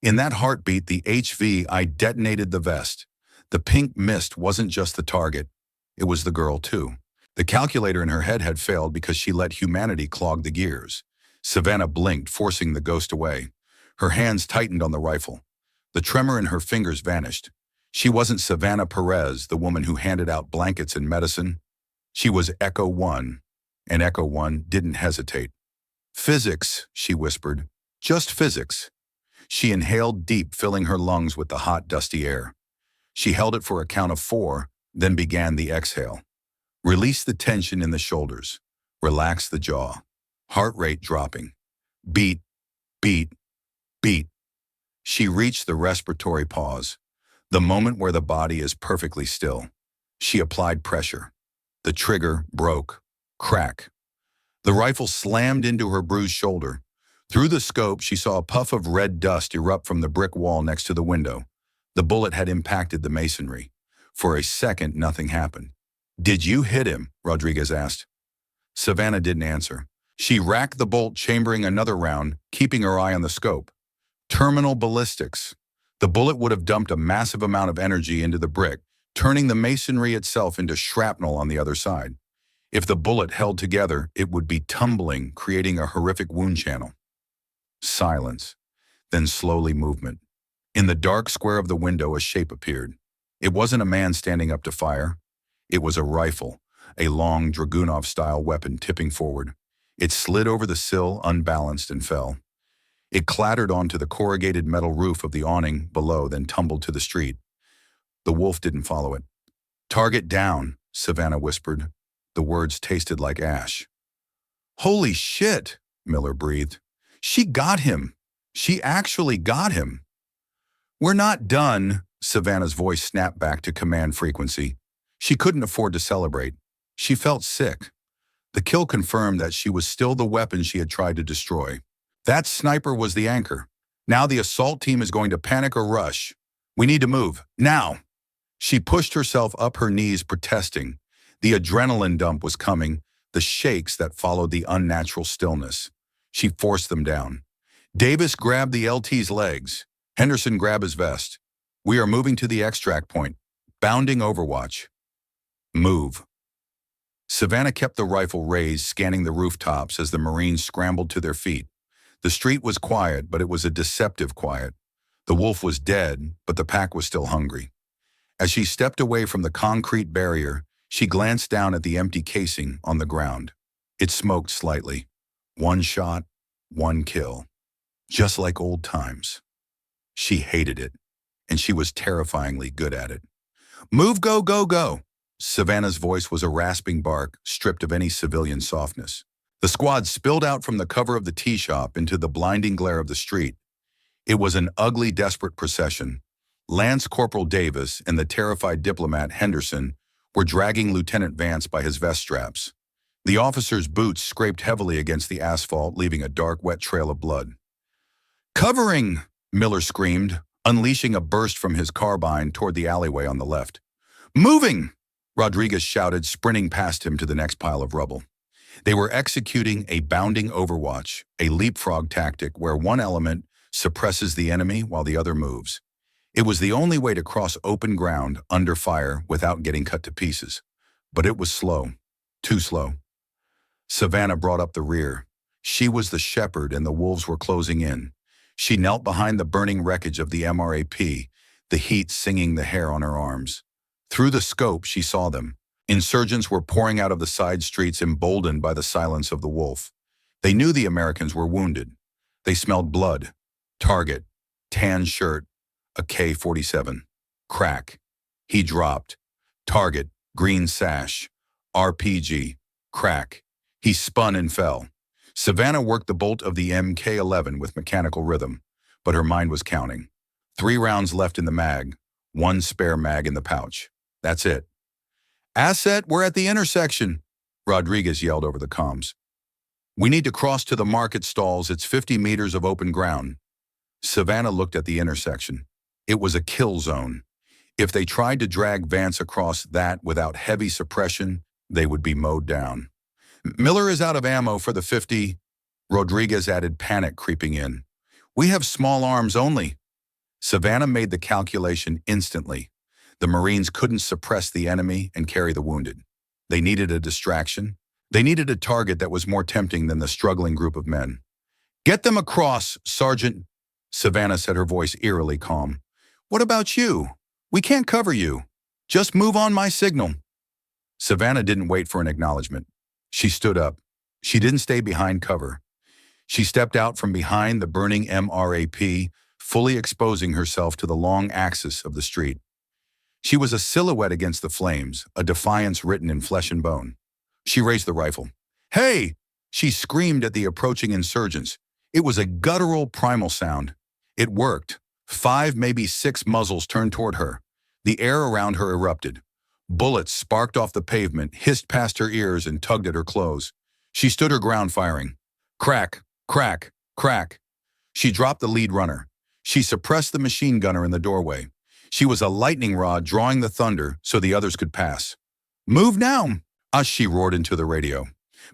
In that heartbeat, the HVI detonated the vest. The pink mist wasn't just the target. It was the girl, too. The calculator in her head had failed because she let humanity clog the gears. Savannah blinked, forcing the ghost away. Her hands tightened on the rifle. The tremor in her fingers vanished. She wasn't Savannah Perez, the woman who handed out blankets and medicine. She was Echo 1, and Echo 1 didn't hesitate. Physics, she whispered. Just physics. She inhaled deep, filling her lungs with the hot, dusty air. She held it for a count of 4, then began the exhale. Release the tension in the shoulders. Relax the jaw. Heart rate dropping. Beat, beat, beat. She reached the respiratory pause, the moment where the body is perfectly still. She applied pressure. The trigger broke. Crack. The rifle slammed into her bruised shoulder. Through the scope, she saw a puff of red dust erupt from the brick wall next to the window. The bullet had impacted the masonry. For a second, nothing happened. "Did you hit him?" Rodriguez asked. Savannah didn't answer. She racked the bolt, chambering another round, keeping her eye on the scope. Terminal ballistics. The bullet would have dumped a massive amount of energy into the brick, turning the masonry itself into shrapnel on the other side. If the bullet held together, it would be tumbling, creating a horrific wound channel. Silence. Then slowly movement. In the dark square of the window, a shape appeared. It wasn't a man standing up to fire. It was a rifle, a long Dragunov-style weapon tipping forward. It slid over the sill, unbalanced, and fell. It clattered onto the corrugated metal roof of the awning below, then tumbled to the street. The wolf didn't follow it. "Target down," Savannah whispered. The words tasted like ash. "Holy shit," Miller breathed. "She got him. She actually got him." "We're not done," Savannah's voice snapped back to command frequency. She couldn't afford to celebrate. She felt sick. The kill confirmed that she was still the weapon she had tried to destroy. That sniper was the anchor. Now the assault team is going to panic or rush. "We need to move. Now." She pushed herself up her knees, protesting. The adrenaline dump was coming, the shakes that followed the unnatural stillness. She forced them down. Davis grabbed the LT's legs. Henderson grabbed his vest. "We are moving to the extract point. Bounding overwatch." "Move." Savannah kept the rifle raised, scanning the rooftops as the Marines scrambled to their feet. The street was quiet, but it was a deceptive quiet. The wolf was dead, but the pack was still hungry. As she stepped away from the concrete barrier, she glanced down at the empty casing on the ground. It smoked slightly. 1 shot, 1 kill. Just like old times. She hated it, and she was terrifyingly good at it. "Move, go, go, go." Savannah's voice was a rasping bark, stripped of any civilian softness. The squad spilled out from the cover of the tea shop into the blinding glare of the street. It was an ugly, desperate procession. Lance Corporal Davis and the terrified diplomat Henderson were dragging Lieutenant Vance by his vest straps. The officer's boots scraped heavily against the asphalt, leaving a dark, wet trail of blood. "Covering!" Miller screamed, unleashing a burst from his carbine toward the alleyway on the left. "Moving!" Rodriguez shouted, sprinting past him to the next pile of rubble. They were executing a bounding overwatch, a leapfrog tactic where one element suppresses the enemy while the other moves. It was the only way to cross open ground under fire without getting cut to pieces. But it was slow. Too slow. Savannah brought up the rear. She was the shepherd and the wolves were closing in. She knelt behind the burning wreckage of the MRAP, the heat singing the hair on her arms. Through the scope, she saw them. Insurgents were pouring out of the side streets, emboldened by the silence of the wolf. They knew the Americans were wounded. They smelled blood. Target. Tan shirt. A K-47. Crack. He dropped. Target, green sash. RPG, crack. He spun and fell. Savannah worked the bolt of the MK-11 with mechanical rhythm, but her mind was counting. 3 rounds left in the mag, 1 spare mag in the pouch. That's it. Asset, we're at the intersection, Rodriguez yelled over the comms. We need to cross to the market stalls. It's 50 meters of open ground. Savannah looked at the intersection. It was a kill zone. If they tried to drag Vance across that without heavy suppression, they would be mowed down. Miller is out of ammo for the 50. Rodriguez added, panic creeping in. We have small arms only. Savannah made the calculation instantly. The Marines couldn't suppress the enemy and carry the wounded. They needed a distraction. They needed a target that was more tempting than the struggling group of men. Get them across, Sergeant. Savannah said, her voice eerily calm. What about you? We can't cover you. Just move on my signal. Savannah didn't wait for an acknowledgement. She stood up. She didn't stay behind cover. She stepped out from behind the burning MRAP, fully exposing herself to the long axis of the street. She was a silhouette against the flames, a defiance written in flesh and bone. She raised the rifle. Hey! She screamed at the approaching insurgents. It was a guttural, primal sound. It worked. 5, maybe 6 muzzles turned toward her. The air around her erupted. Bullets sparked off the pavement, hissed past her ears, and tugged at her clothes. She stood her ground firing. Crack, crack, crack. She dropped the lead runner. She suppressed the machine gunner in the doorway. She was a lightning rod drawing the thunder so the others could pass. Move now! She roared into the radio.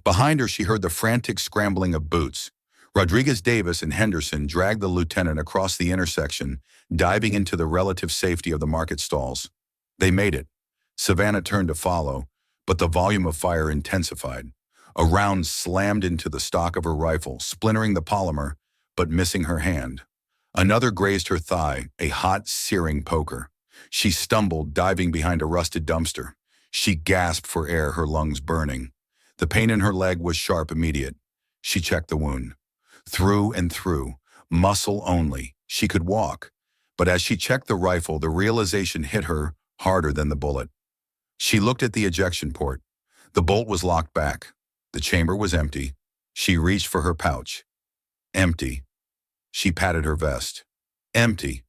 Behind her, she heard the frantic scrambling of boots. Rodriguez Davis and Henderson dragged the lieutenant across the intersection, diving into the relative safety of the market stalls. They made it. Savannah turned to follow, but the volume of fire intensified. A round slammed into the stock of her rifle, splintering the polymer, but missing her hand. Another grazed her thigh, a hot, searing poker. She stumbled, diving behind a rusted dumpster. She gasped for air, her lungs burning. The pain in her leg was sharp, immediate. She checked the wound. Through and through, muscle only. She could walk. But as she checked the rifle, the realization hit her harder than the bullet. She looked at the ejection port. The bolt was locked back. The chamber was empty. She reached for her pouch. Empty. She patted her vest. Empty.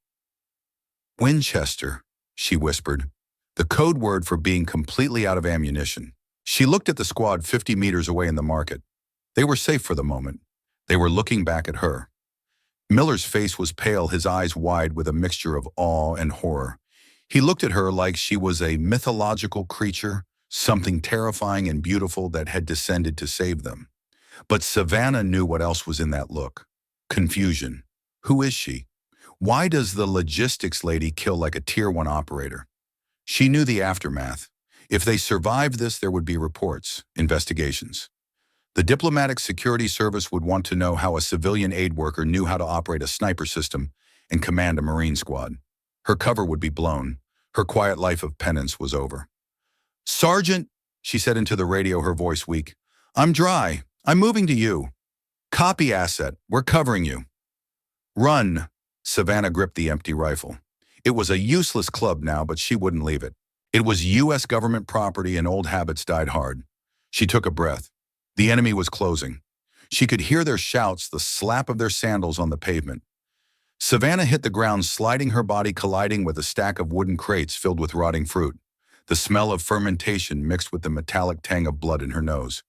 Winchester, she whispered, the code word for being completely out of ammunition. She looked at the squad 50 meters away in the market. They were safe for the moment. They were looking back at her. Miller's face was pale, his eyes wide with a mixture of awe and horror. He looked at her like she was a mythological creature, something terrifying and beautiful that had descended to save them. But Savannah knew what else was in that look. Confusion. Who is she? Why does the logistics lady kill like a Tier 1 operator? She knew the aftermath. If they survived this, there would be reports, investigations. The Diplomatic Security Service would want to know how a civilian aid worker knew how to operate a sniper system and command a Marine squad. Her cover would be blown. Her quiet life of penance was over. Sergeant, she said into the radio, her voice weak. I'm dry. I'm moving to you. Copy, asset. We're covering you. Run. Savannah gripped the empty rifle. It was a useless club now, but she wouldn't leave it. It was U.S. government property and old habits died hard. She took a breath. The enemy was closing. She could hear their shouts, the slap of their sandals on the pavement. Savannah hit the ground, sliding her body, colliding with a stack of wooden crates filled with rotting fruit. The smell of fermentation mixed with the metallic tang of blood in her nose.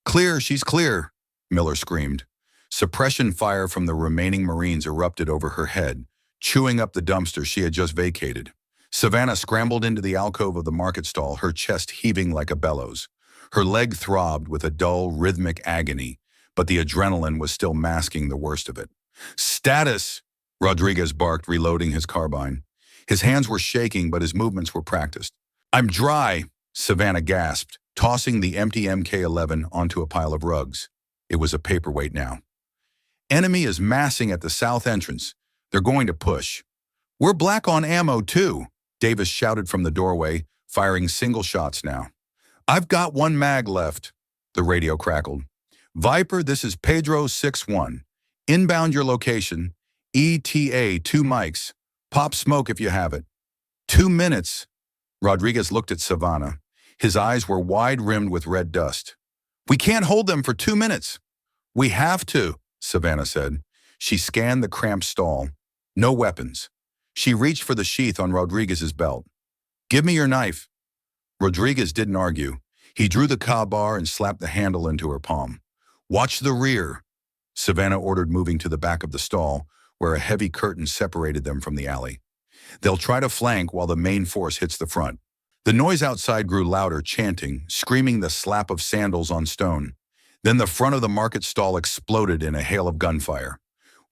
Clear, she's clear, Miller screamed. Suppression fire from the remaining Marines erupted over her head, chewing up the dumpster she had just vacated. Savannah scrambled into the alcove of the market stall, her chest heaving like a bellows. Her leg throbbed with a dull, rhythmic agony, but the adrenaline was still masking the worst of it. Status! Rodriguez barked, reloading his carbine. His hands were shaking, but his movements were practiced. I'm dry, Savannah gasped, tossing the empty MK-11 onto a pile of rugs. It was a paperweight now. Enemy is massing at the south entrance. They're going to push. We're black on ammo, too, Davis shouted from the doorway, firing single shots now. I've got 1 mag left, the radio crackled. Viper, this is Pedro 6-1. Inbound your location. ETA 2 mics. Pop smoke if you have it. 2 minutes. Rodriguez looked at Savannah. His eyes were wide-rimmed with red dust. "We can't hold them for 2 minutes." "We have to," Savannah said. She scanned the cramped stall. No weapons. She reached for the sheath on Rodriguez's belt. "Give me your knife." Rodriguez didn't argue. He drew the bar and slapped the handle into her palm. "Watch the rear," Savannah ordered, moving to the back of the stall, where a heavy curtain separated them from the alley. "They'll try to flank while the main force hits the front." The noise outside grew louder, chanting, screaming the slap of sandals on stone. Then the front of the market stall exploded in a hail of gunfire.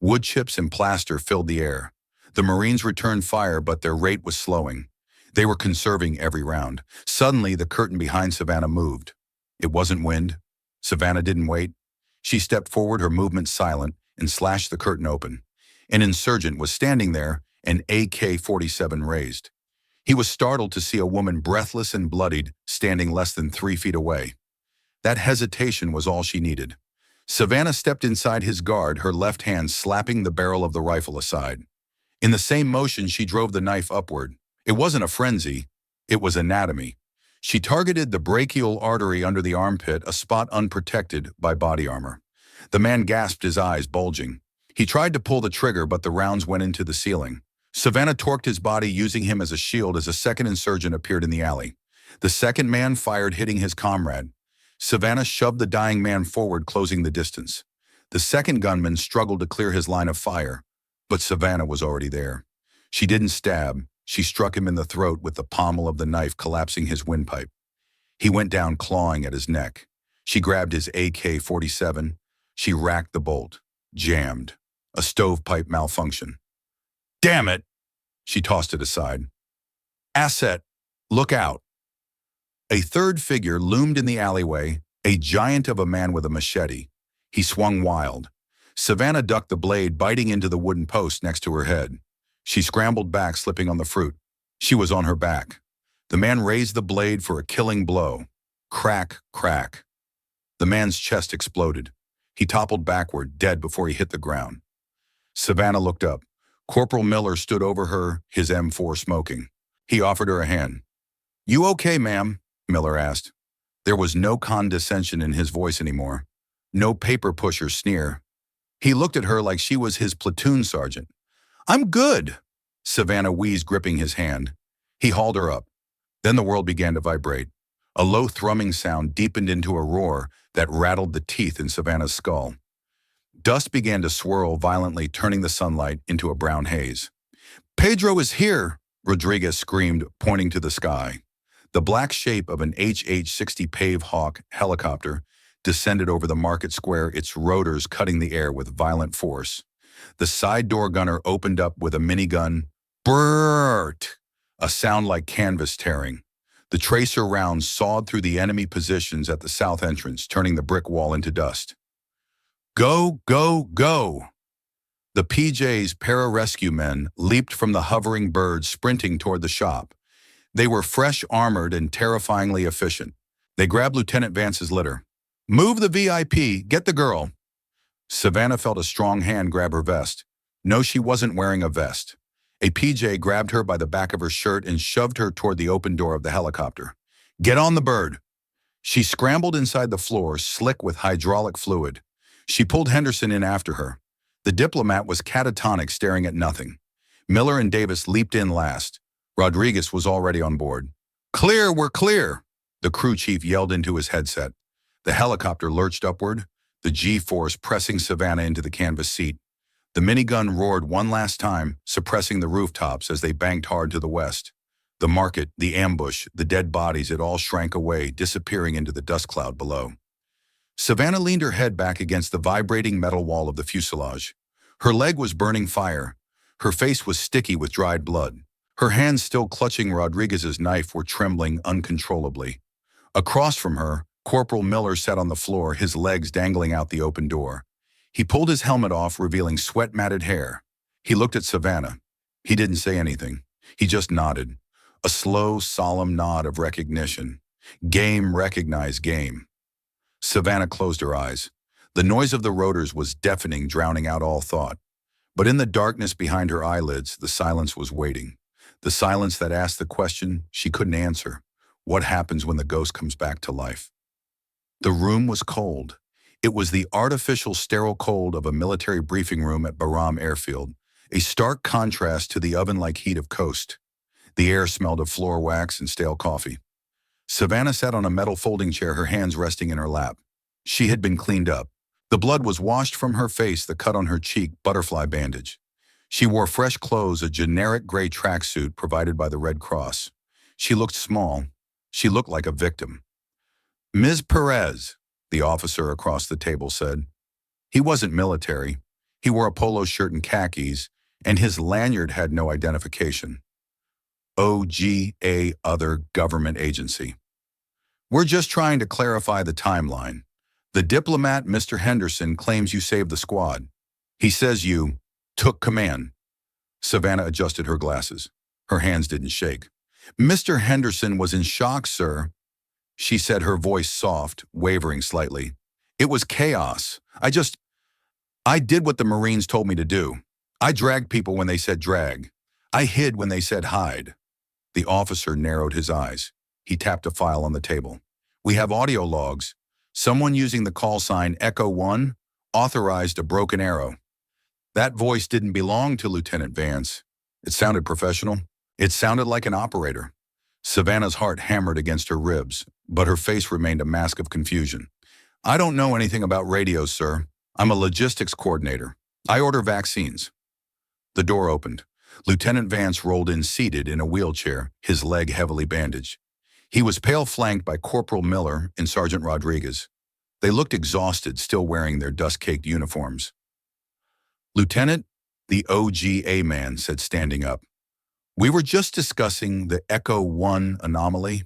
Wood chips and plaster filled the air. The Marines returned fire, but their rate was slowing. They were conserving every round. Suddenly, the curtain behind Savannah moved. It wasn't wind. Savannah didn't wait. She stepped forward, her movement silent, and slashed the curtain open. An insurgent was standing there, an AK-47 raised. He was startled to see a woman, breathless and bloodied, standing less than 3 feet away. That hesitation was all she needed. Savannah stepped inside his guard, her left hand slapping the barrel of the rifle aside. In the same motion, she drove the knife upward. It wasn't a frenzy. It was anatomy. She targeted the brachial artery under the armpit, a spot unprotected by body armor. The man gasped, his eyes bulging. He tried to pull the trigger, but the rounds went into the ceiling. Savannah torqued his body, using him as a shield as a second insurgent appeared in the alley. The second man fired, hitting his comrade. Savannah shoved the dying man forward, closing the distance. The second gunman struggled to clear his line of fire, but Savannah was already there. She didn't stab. She struck him in the throat with the pommel of the knife, collapsing his windpipe. He went down, clawing at his neck. She grabbed his AK-47. She racked the bolt. Jammed. A stovepipe malfunction. "Damn it!" She tossed it aside. "Asset, look out." A third figure loomed in the alleyway, a giant of a man with a machete. He swung wild. Savannah ducked the blade, biting into the wooden post next to her head. She scrambled back, slipping on the fruit. She was on her back. The man raised the blade for a killing blow. Crack, crack. The man's chest exploded. He toppled backward, dead before he hit the ground. Savannah looked up. Corporal Miller stood over her, his M4 smoking. He offered her a hand. "You okay, ma'am?" Miller asked. There was no condescension in his voice anymore. No paper pusher sneer. He looked at her like she was his platoon sergeant. "I'm good," Savannah wheezed, gripping his hand. He hauled her up. Then the world began to vibrate. A low thrumming sound deepened into a roar that rattled the teeth in Savannah's skull. Dust began to swirl violently, turning the sunlight into a brown haze. "Pedro is here," Rodriguez screamed, pointing to the sky. The black shape of an HH-60 Pave Hawk helicopter descended over the market square, its rotors cutting the air with violent force. The side door gunner opened up with a minigun. Brrrt! A sound like canvas tearing. The tracer rounds sawed through the enemy positions at the south entrance, turning the brick wall into dust. "Go, go, go!" The PJ's pararescue men leaped from the hovering birds, sprinting toward the shop. They were fresh, armored, and terrifyingly efficient. They grabbed Lieutenant Vance's litter. "Move the VIP, get the girl." Savannah felt a strong hand grab her vest. No, she wasn't wearing a vest. A PJ grabbed her by the back of her shirt and shoved her toward the open door of the helicopter. "Get on the bird." She scrambled inside the floor, slick with hydraulic fluid. She pulled Henderson in after her. The diplomat was catatonic, staring at nothing. Miller and Davis leaped in last. Rodriguez was already on board. "Clear, we're clear," the crew chief yelled into his headset. The helicopter lurched upward, the G-force pressing Savannah into the canvas seat. The minigun roared one last time, suppressing the rooftops as they banked hard to the west. The market, the ambush, the dead bodies, it all shrank away, disappearing into the dust cloud below. Savannah leaned her head back against the vibrating metal wall of the fuselage. Her leg was burning fire. Her face was sticky with dried blood. Her hands, still clutching Rodriguez's knife, were trembling uncontrollably. Across from her, Corporal Miller sat on the floor, his legs dangling out the open door. He pulled his helmet off, revealing sweat-matted hair. He looked at Savannah. He didn't say anything. He just nodded. A slow, solemn nod of recognition. Game recognized game. Savannah closed her eyes. The noise of the rotors was deafening, drowning out all thought. But in the darkness behind her eyelids, the silence was waiting. The silence that asked the question she couldn't answer. What happens when the ghost comes back to life? The room was cold. It was the artificial sterile cold of a military briefing room at Bahram Airfield, a stark contrast to the oven-like heat of Coast. The air smelled of floor wax and stale coffee. Savannah sat on a metal folding chair, her hands resting in her lap. She had been cleaned up. The blood was washed from her face, the cut on her cheek, butterfly bandage. She wore fresh clothes, a generic gray tracksuit provided by the Red Cross. She looked small. She looked like a victim. "Ms. Perez," the officer across the table said. He wasn't military. He wore a polo shirt and khakis, and his lanyard had no identification. OGA, other government agency. "We're just trying to clarify the timeline. The diplomat, Mr. Henderson, claims you saved the squad. He says you took command." Savannah adjusted her glasses. Her hands didn't shake. "Mr. Henderson was in shock, sir," she said, her voice soft, wavering slightly. "It was chaos. I did what the Marines told me to do. I dragged people when they said drag. I hid when they said hide." The officer narrowed his eyes. He tapped a file on the table. "We have audio logs. Someone using the call sign Echo 1 authorized a broken arrow." That voice didn't belong to Lieutenant Vance. It sounded professional. It sounded like an operator. Savannah's heart hammered against her ribs, but her face remained a mask of confusion. "I don't know anything about radios, sir. I'm a logistics coordinator. I order vaccines." The door opened. Lieutenant Vance rolled in, seated in a wheelchair, his leg heavily bandaged. He was pale-flanked by Corporal Miller and Sergeant Rodriguez. They looked exhausted, still wearing their dust-caked uniforms. "Lieutenant," the OGA man said, standing up. "We were just discussing the Echo 1 anomaly."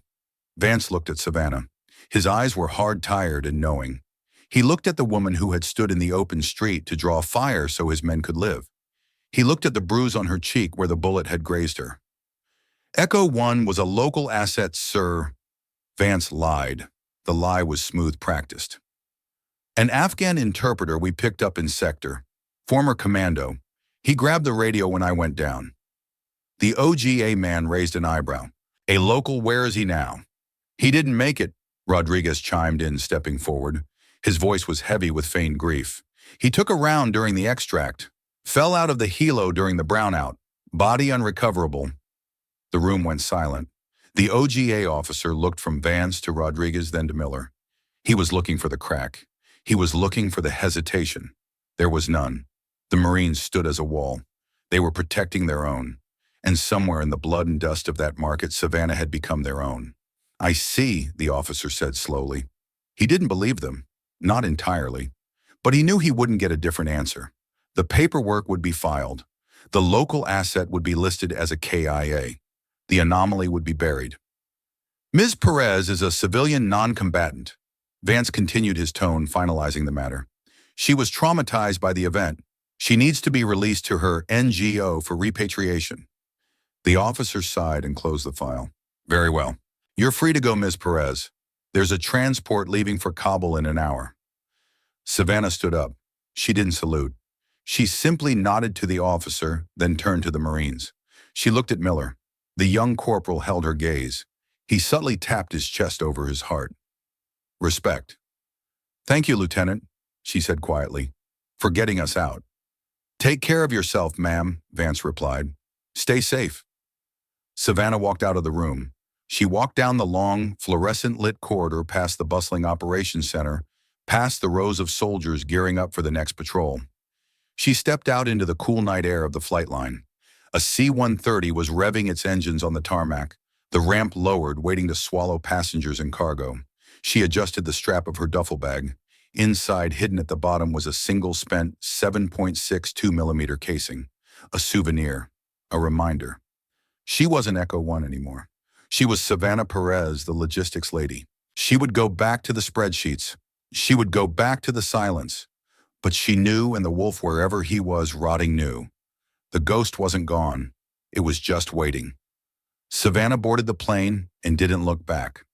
Vance looked at Savannah. His eyes were hard, tired, and knowing. He looked at the woman who had stood in the open street to draw fire so his men could live. He looked at the bruise on her cheek where the bullet had grazed her. "Echo 1 was a local asset, sir." Vance lied. The lie was smooth practiced. "An Afghan interpreter we picked up in sector. Former commando. He grabbed the radio when I went down." The OGA man raised an eyebrow. "A local, where is he now?" "He didn't make it," Rodriguez chimed in, stepping forward. His voice was heavy with feigned grief. "He took a round during the extract. Fell out of the helo during the brownout. Body unrecoverable." The room went silent. The OGA officer looked from Vance to Rodriguez, then to Miller. He was looking for the crack. He was looking for the hesitation. There was none. The Marines stood as a wall. They were protecting their own. And somewhere in the blood and dust of that market, Savannah had become their own. "I see," the officer said slowly. He didn't believe them. Not entirely. But he knew he wouldn't get a different answer. The paperwork would be filed. The local asset would be listed as a KIA. The anomaly would be buried. "Ms. Perez is a civilian non-combatant." Vance continued his tone, finalizing the matter. "She was traumatized by the event. She needs to be released to her NGO for repatriation." The officer sighed and closed the file. "Very well. You're free to go, Ms. Perez. There's a transport leaving for Kabul in an hour." Savannah stood up. She didn't salute. She simply nodded to the officer, then turned to the Marines. She looked at Miller. The young corporal held her gaze. He subtly tapped his chest over his heart. "Respect." "Thank you, Lieutenant," she said quietly, "for getting us out." "Take care of yourself, ma'am," Vance replied. "Stay safe." Savannah walked out of the room. She walked down the long, fluorescent-lit corridor past the bustling operations center, past the rows of soldiers gearing up for the next patrol. She stepped out into the cool night air of the flight line. A C-130 was revving its engines on the tarmac, the ramp lowered, waiting to swallow passengers and cargo. She adjusted the strap of her duffel bag. Inside, hidden at the bottom, was a single spent 7.62 millimeter casing. A souvenir. A reminder. She wasn't Echo 1 anymore. She was Savannah Perez, the logistics lady. She would go back to the spreadsheets. She would go back to the silence. But she knew, and the wolf, wherever he was rotting, knew. The ghost wasn't gone. It was just waiting. Savannah boarded the plane and didn't look back.